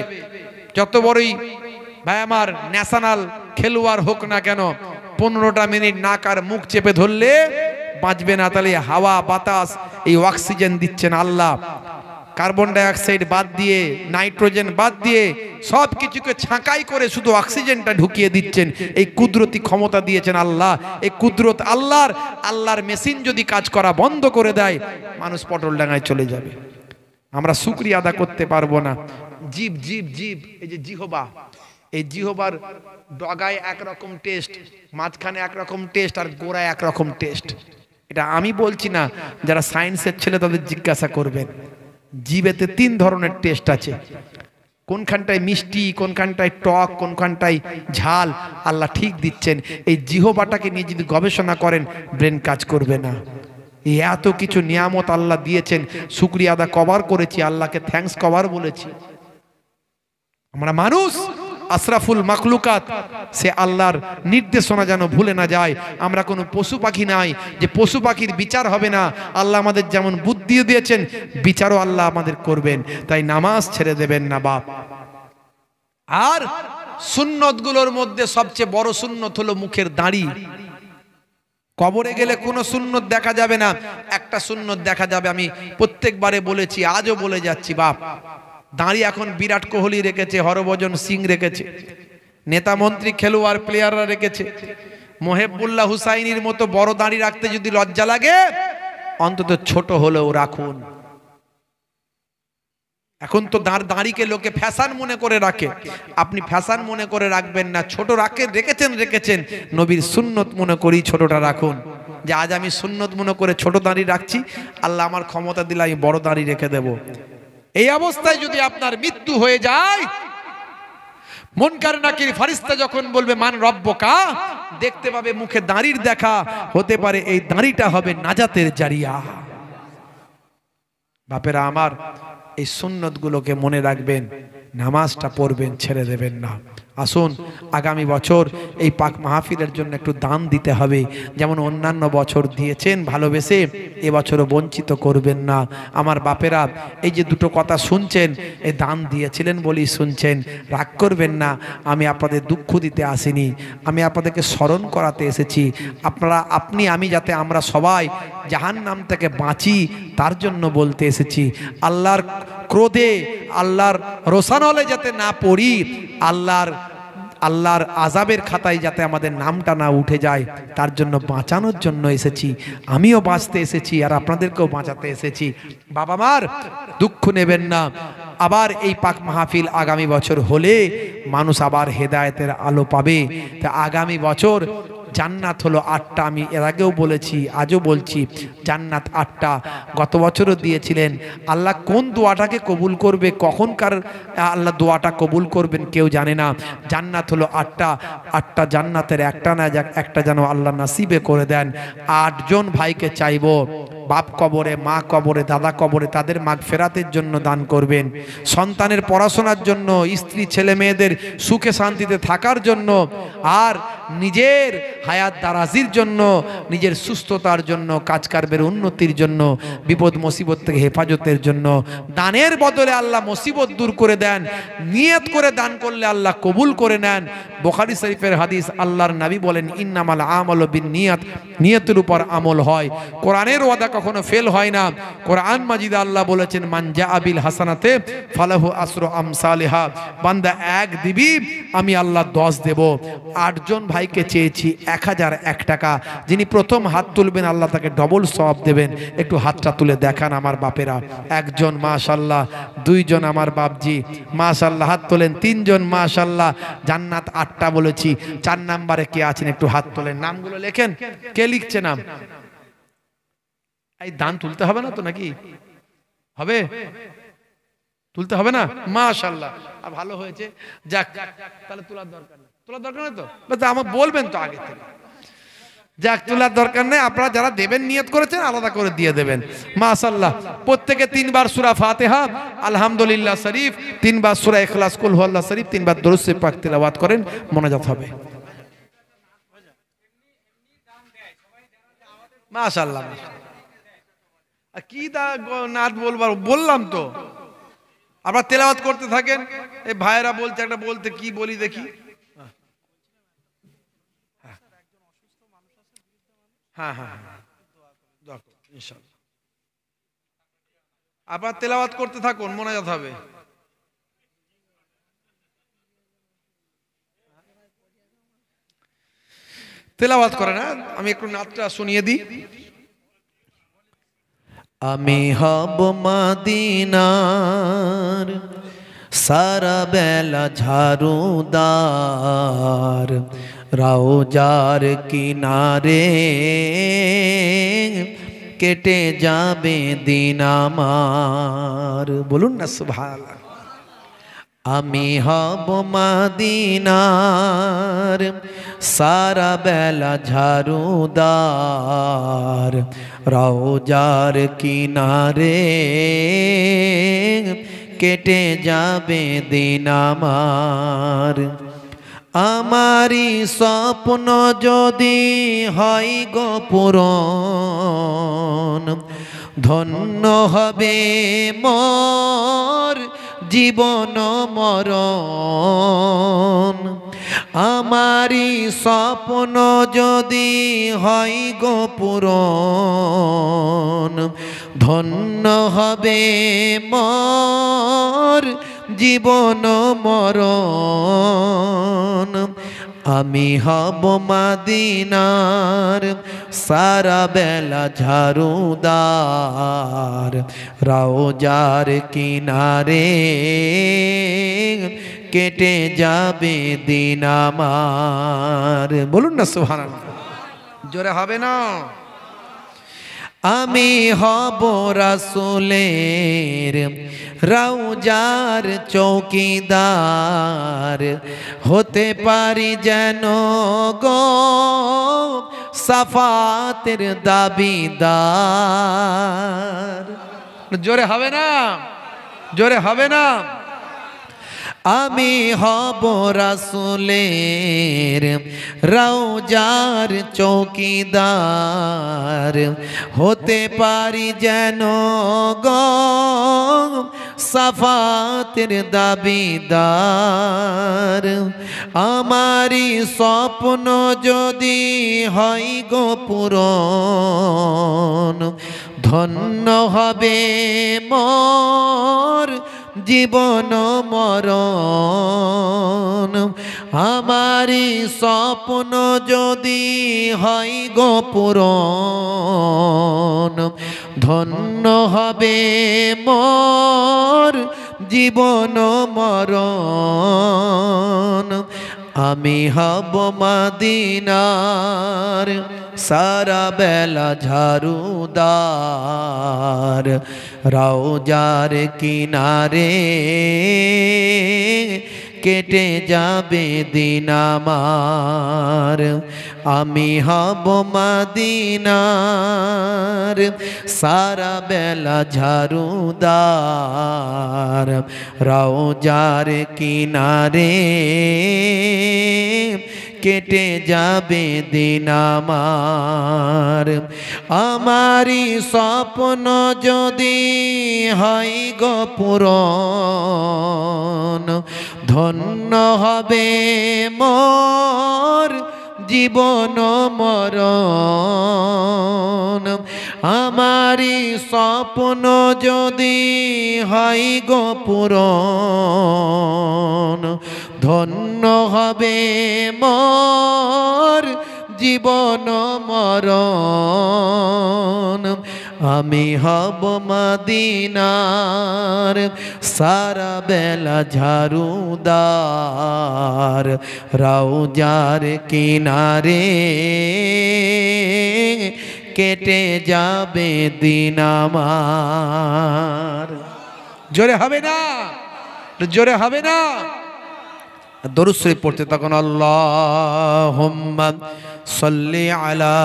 যত বড়ই ভাই আমার ন্যাশনাল খেলোয়াড় হোক না কেন, 15টা মিনিট নাক আর মুখ চেপে ধরলে বাঁচবে না। তাহলে হাওয়া বাতাস এই অক্সিজেন দিচ্ছেন আল্লাহ, কার্বন ডাইঅক্সাইড বাদ দিয়ে, নাইট্রোজেন বাদ দিয়ে সব কিছুকে ছাঁকাই করে শুধু অক্সিজেনটা ঢুকিয়ে দিচ্ছেন। এই কুদরতি ক্ষমতা দিয়েছেন আল্লাহ। এই কুদরত আল্লাহর মেশিন যদি কাজ করা বন্ধ করে দেয়, মানুষ পটলডাঙ্গায় চলে যাবে। আমরা শুকরিয়া আদা করতে পারবো না। জীব জীব জীব, এই যে জিহবা, এই জিহবার ডগায় একরকম টেস্ট, মাঝখানে একরকম টেস্ট, আর গোড়ায় একরকম টেস্ট। এটা আমি বলছি না, যারা সায়েন্সের ছেলে তাদের জিজ্ঞাসা করবেন। জিভেতে 3 ধরনের টেস্ট আছে, কোনখানটায় মিষ্টি, কোনখানটায় টক, কোনখানটায় ঝাল, আল্লাহ ঠিক দিচ্ছেন। এই জিহবাটাকে নিয়ে যদি গবেষণা করেন, ব্রেন কাজ করবে না। এই এত কিছু নিয়ামত আল্লাহ দিয়েছেন, শুকরিয়া আদা কবার করেছি, আল্লাহকে থ্যাঙ্কস কবার বলেছি। আমরা মানুষ আশরাফুল মাখলুকাত, সে আল্লাহর নির্দেশনা যেন ভুলে না যায়। আমরা কোনো পশু পাখি নাই যে পশু পাখির বিচার হবে না। আল্লাহ আমাদের যেমন বুদ্ধি দিয়েছেন, বিচারও আল্লাহ আমাদের করবেন। তাই নামাজ ছেড়ে দেবেন না বাপ। আর সুন্নতগুলোর মধ্যে সবচেয়ে বড় সুন্নত হলো মুখের দাড়ি। কবরে গেলে কোনো সুন্নত দেখা যাবে না, একটা সুন্নত দেখা যাবে। আমি প্রত্যেকবারে বলেছি, আজও বলে যাচ্ছি বাপ, দাঁড়ি এখন বিরাট কোহলি রেখেছে, হরভজন সিং রেখেছে, নেতা মন্ত্রী খেলোয়াড় প্লেয়াররা রেখেছে। মোহেবুল্লাহ হুসাইনির মতো বড় দাঁড়ি রাখতে যদি লজ্জা লাগে, অন্তত ছোট হলেও রাখুন। এখন তো দাঁড়িকে লোকে ফ্যাশন মনে করে রাখে, আপনি ফ্যাশন মনে করে রাখবেন না। ছোট রেখেছেন, নবীর সুন্নত মনে করি ছোটটা রাখুন। যে আজ আমি সুন্নত মনে করে ছোট দাঁড়ি রাখছি, আল্লাহ আমার ক্ষমতা দিলে আমি বড় দাঁড়ি রেখে দেব। এই অবস্থায় যদি আপনার মৃত্যু হয়ে যায়, মুনকার নাকির ফারিস্তা যখন বলবে মান রব্বকা, দেখতে পাবে মুখে দাঁড়ির দেখা, হতে পারে এই দাঁড়িটা হবে নাজাতের জারিয়া। বাপেরা আমার, এই সুন্নতগুলোকে মনে রাখবেন, নামাজটা পড়বেন, ছেড়ে দেবেন না। আসুন আগামী বছর এই পাক মাহফিলের জন্য একটু দান দিতে হবে। যেমন অন্যান্য বছর দিয়েছেন ভালোবেসে, এবছরও বঞ্চিত করবেন না। আমার বাপেরা, এই যে দুটো কথা শুনছেন, এই দান দিয়েছিলেন বলেই শুনছেন, রাগ করবেন না। আমি আপনাদের দুঃখ দিতে আসিনি, আমি আপনাদেরকে স্মরণ করাতে এসেছি। আমি যাতে আমরা সবাই জাহান্নাম থেকে বাঁচি, তার জন্য বলতে এসেছি। আল্লাহর ক্রোধে, আল্লাহর রোষানলে যাতে না পড়ি, আল্লাহর আযাবের খাতায় যাতে আমাদের নামটা না উঠে যায়, তার জন্য বাঁচানোর জন্য এসেছি। আমিও বাঁচতে এসেছি, আর আপনাদেরকেও বাঁচাতে এসেছি। বাবা মার দুঃখ নেবেন না। আবার এই পাক মাহফিল আগামী বছর হলে মানুষ আবার হেদায়েতের আলো পাবে। তা আগামী বছর জান্নাত হলো 8টা। আমি এর আগেও বলেছি, আজও বলছি, জান্নাত 8টা। গত বছরও দিয়েছিলেন। আল্লাহ কোন দোয়াটাকে কবুল করবে, কখনকার আল্লাহ দোয়াটা কবুল করবেন কেউ জানে না। জান্নাত হলো 8টা। 8টা জান্নাতের একটা না যাক, একটা যেন আল্লাহ নাসিবে করে দেন। 8 জন ভাইকে চাইবো, বাপ কবরে, মা কবরে, দাদা কবরে, তাদের মাগফিরাতের জন্য দান করবেন। সন্তানের পড়াশোনার জন্য, স্ত্রী ছেলে মেয়েদের সুখে শান্তিতে থাকার জন্য, আর নিজের হায়াত দারাজির জন্য, নিজের সুস্থতার জন্য, কাজ কারবের উন্নতির জন্য, বিপদ মুসিবত থেকে হেফাজতের জন্য। দানের বদলে আল্লাহ মুসিবত দূর করে দেন। নিয়ত করে দান করলে আল্লাহ কবুল করে নেন। বুখারী শরীফের হাদিস, আল্লাহর নবী বলেন, ইন্নামাল আমালু বিন্নিয়াত, নিয়তের উপর আমল হয়। কোরআনের ওয়াদা কখনো ফেল হয় না। কোরআন মাজিদে আল্লাহ বলেছেন, মান জাআ বিল হাসানাতে ফালাহু আসরু আমসালিহা। বান্দা 1 দিবি, আমি আল্লাহ 10 দেব। 8 জন ভাইকে চেয়েছি 1001 টাকা। যিনি প্রথম হাত তুলবেন, আল্লাহ তাকে ডবল সওয়াব দেবেন। একটু হাতটা তুলে দেখান আমার বাপেরা। 1 জন মাশাআল্লাহ, 2 জন আমার বাপজি মাশাআল্লাহ, হাত তোলেন। 3 জন মাশাআল্লাহ। জান্নাত 8টা বলেছি। 4 নম্বরে কে আছেন একটু হাত তোলেন, নামগুলো লেখেন। কে লিখছে নাম? এই দান তুলতে হবে না তো নাকি? হবে? তুলতে হবে না? মাশাআল্লাহ, আর ভালো হয়েছে। যাক, তাহলে তোলার দরকার নেই। তোলার দরকার নেই তো, আমাকে বলবেন তো আগে থেকে। যাক, তোলার দরকার নেই, আপনারা যারা দেবেন নিয়ত করেছেন আলাদা করে দিয়ে দেবেন। মাশাআল্লাহ। প্রত্যেকে 3 বার সূরা ফাতিহা, আলহামদুলিল্লাহ শরীফ, 3 বার সূরা ইখলাস, কুল হুয়াল্লাহ শরীফ, 3 বার দরুদ শরীফ পাক তেলাওয়াত করেন, মোনাজাত হবে। মাশাআল্লাহ। আর কি নাত বলবার বললাম তো, আপনারা তেলাওয়াত করতে থাকেন। এই ভাইরা বলছে একটা বলতে, কি বলি দেখি। হ্যাঁ হ্যাঁ হ্যাঁ, ইনশাআল্লাহ আপনারা তেলাওয়াত করতে থাকুন, মোনাজাত হবে। তেলাওয়াত করেন। আমি একটু নাতটা শুনিয়ে দিই। আমি হব মদিনার সারা বেলা ঝাড়ুদার, রওজার কিনারে কেটে যাবে দিন আমার। বলুন না সুবহানাল্লাহ। আমি হব মদিনার সারা বেলা ঝাড়ুদার, রওজার কিনারে কেটে যাবে দিন আমার। আমারি স্বপ্ন যদি হয় গো পূরণ, ধন্য হবে মোর জীবন মরণ। আমারি স্বপ্ন যদি হয় গো পূরণ, ধন্য হবে মোর জীবন মরণ। আমি হব মদিনার সারা বেলা ঝাড়ুদার, রওজার কিনারে কেটে যাবে দিন আমার। বলুন না সুবহানাল্লাহ। জোরে হবে না? আমি হব রাসূলের রওজার চৌকিদার, হতে পারি যেন গো সাফাতের দাবিদার। জোরে হবে না? জোরে হবে না? আমি হব রাসূলের রওজার চৌকিদার, হতে পারি যেন গো সাফাতের দাবিদার। আমারি স্বপ্ন যদি হয় গো পূরণ, ধন্য হবে মোর জীবন মরণ। আমারি স্বপ্ন যদি হয় গো পূরণ, ধন্য হবে মোর জীবন মরণ। আমি হব মদিনার সারা বেলা ঝাড়ুদার, রওজার কিনারে কেটে যাবে দিন আমার। আমি হব মদিনার সারা বেলা ঝাড়ুদার, রওজার কিনারে কেটে যাবে দিন আমার। আমারি স্বপ্ন যদি হয় গো পূরণ, ধন্য হবে মোর জীবন মরণ। আমারি স্বপ্ন যদি হয় গো পূরণ, ধন্য হবে মোর জীবন মরণ। আমি হব মদিনার সারা বেলা ঝাড়ুদার, রওজার কিনারে কেটে যাবে দিন আমার। জোরে হবে না? জোরে হবে না? দরুদ শরীফ পড়তে তখন আল্লাহুম্মা সাল্লি আলা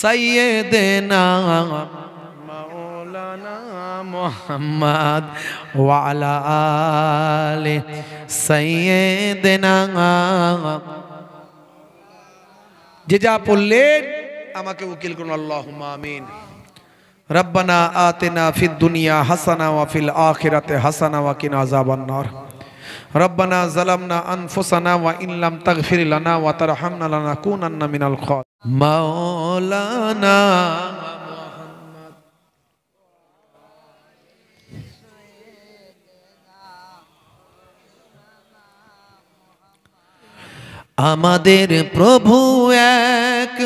সাইয়্যিদিনা মাওলানা মুহাম্মদ ওয়া আলা আলি সাইয়্যিদিনা। যে যা পড়লেন আমাকে উকিল করুন, আল্লাহুম্মা আমিন। রব্বানা আতিনা ফিদ দুনিয়া হাসানা ওয়া ফিল আখিরাতি হাসানা ওয়া কিনা আযাবান নার। রব্বানা যালামনা আনফুসানা ওয়া ইন লাম তাগফির লানা ওয়া তারহামনা লানাকুনান্না মিনাল খাসিরিন। মাওলানা আমাদের প্রভু এক,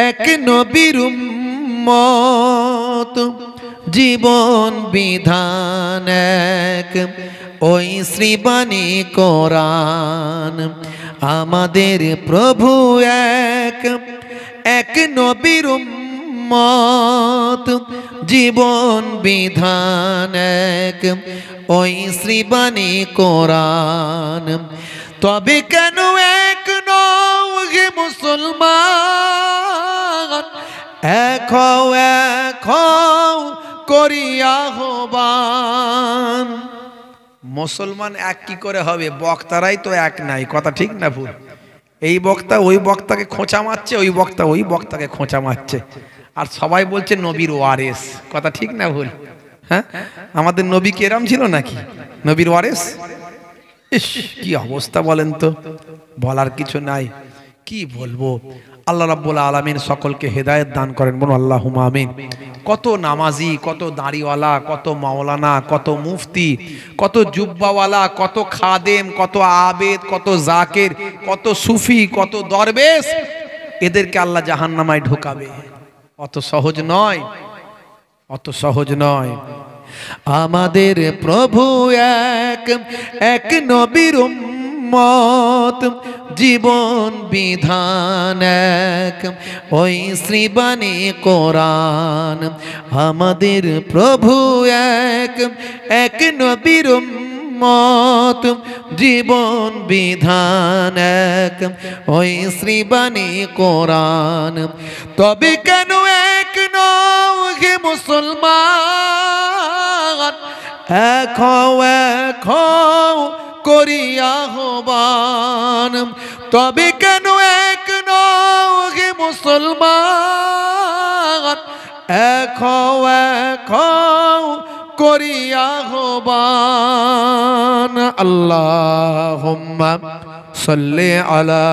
এক নবীর উম্মত, জীবন বিধান এক, ওই শ্রীবাণী কোরআন। আমাদের প্রভু এক, এক নবীর উম্মত, জীবন বিধান এক, ওই শ্রীবাণী কোরআন। তবে কেন এক নও হে মুসলমান, এক হও করিয়া আহ্বান। মুসলমান এক কি করে হবে? বক্তারাই তো এক নাই, কথা ঠিক না ভুল? এই বক্তা ওই বক্তাকে খোঁচা মারছে, ওই বক্তা ওই বক্তাকে খোঁচা মারছে, আর সবাই বলছে নবীর ওয়ারেস, কথা ঠিক না ভুল? হ্যাঁ, আমাদের নবী কি এরম ছিল নাকি? নবীর ওয়ারেস? ইস, কি অবস্থা বলেন তো, বলার কিছু নাই, কি বলবো। আল্লাহ রাব্বুল আলামিন সকলকে হেদায়েত দান করেন, বলুন আল্লাহুম্মা আমিন। কত নামাজি, কত দাড়িওয়ালা, কত মাওলানা, কত মুফতি, কত জুব্বাওয়ালা, কত খাদেম, কত আবেদ, কত জাকের, কত সুফি, কত দরবেশ, এদেরকে আল্লাহ জাহান্নামায় ঢোকাবে। অত সহজ নয়, অত সহজ নয়। আমাদের প্রভু এক, এক নবীর উম্মত, জীবন বিধান এক, ওই শ্রীবাণী কোরআন। আমাদের প্রভু এক, এক নবীর উম্মত, জীবন বিধান এক, ওই শ্রীবাণী কোরআন। তবে কেন এক নও হে মুসলমান, এক হও করিয়া আহ্বান। তবে কেন এক নও হে মুসলমান, এক হও করিয়া আহ্বান। আল্লাহুম্মা সাল্লি আলা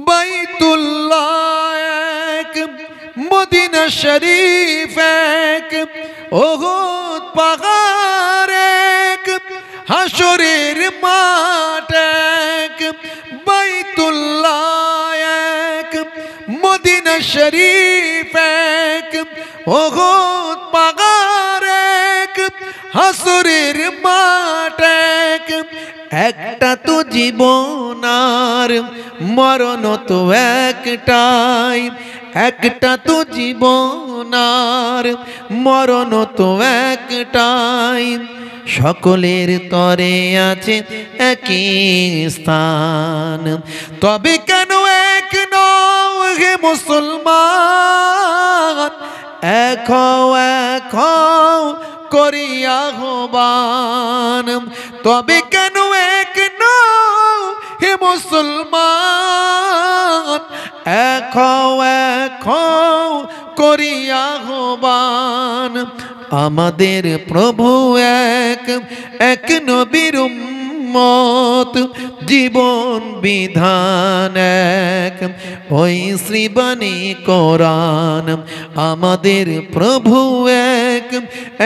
বাইতুল্লাহ এক, মদিনা শরীফ এক, উহুদ পাহাড় এক, হাশরের মাঠ এক। বাইতুল্লাহ এক, মদিনা শরীফ এক, উহুদ পাহাড় এক, হাশরের মাঠ এক। একটা তো জীবন আর মরণ তো একটাই, একটা তো জীবন আর মরণ তো একটাই। সকলের তরে আছে একই স্থান। তবে কেন এক নও হে মুসলমান, এক হও করিয়া আহ্বান। তবে কেন এক নও হে মুসলমান, এক হও করিয়া আহ্বান। আমাদের প্রভু এক, এক নবীর উম্মত, জীবন বিধান এক, ওই শ্রীবাণী কোরআন। আমাদের প্রভু এক,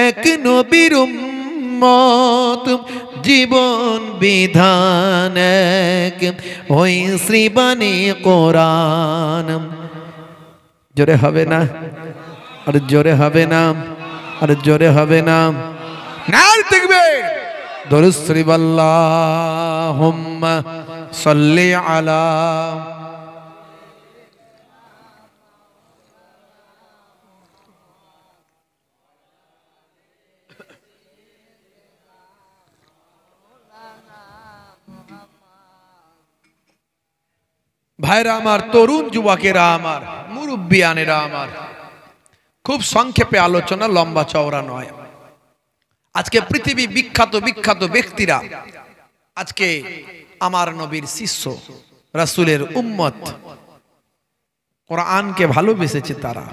এক নবীর উম্মত, জীবন বিধান এক, ওই শ্রীবাণী কোরআন। জোরে হবে না? আর জোরে হবে না? আর জোরে হবে না? না দেখবে। দরুদ শরীফ আল্লাহুম্মা সাল্লি আলা। ভাইরা আমার, তরুণ যুবকেরা আমার, মুরব্বিয়ানেরা আমার, খুব সংক্ষেপে আলোচনা, লম্বা চওড়া নয়। আজকে পৃথিবী বিখ্যাত বিখ্যাত ব্যক্তিরা আজকে আমার নবীর শিষ্য, রাসূলের উম্মত, কোরআনকে ভালোবেসেছে তারা।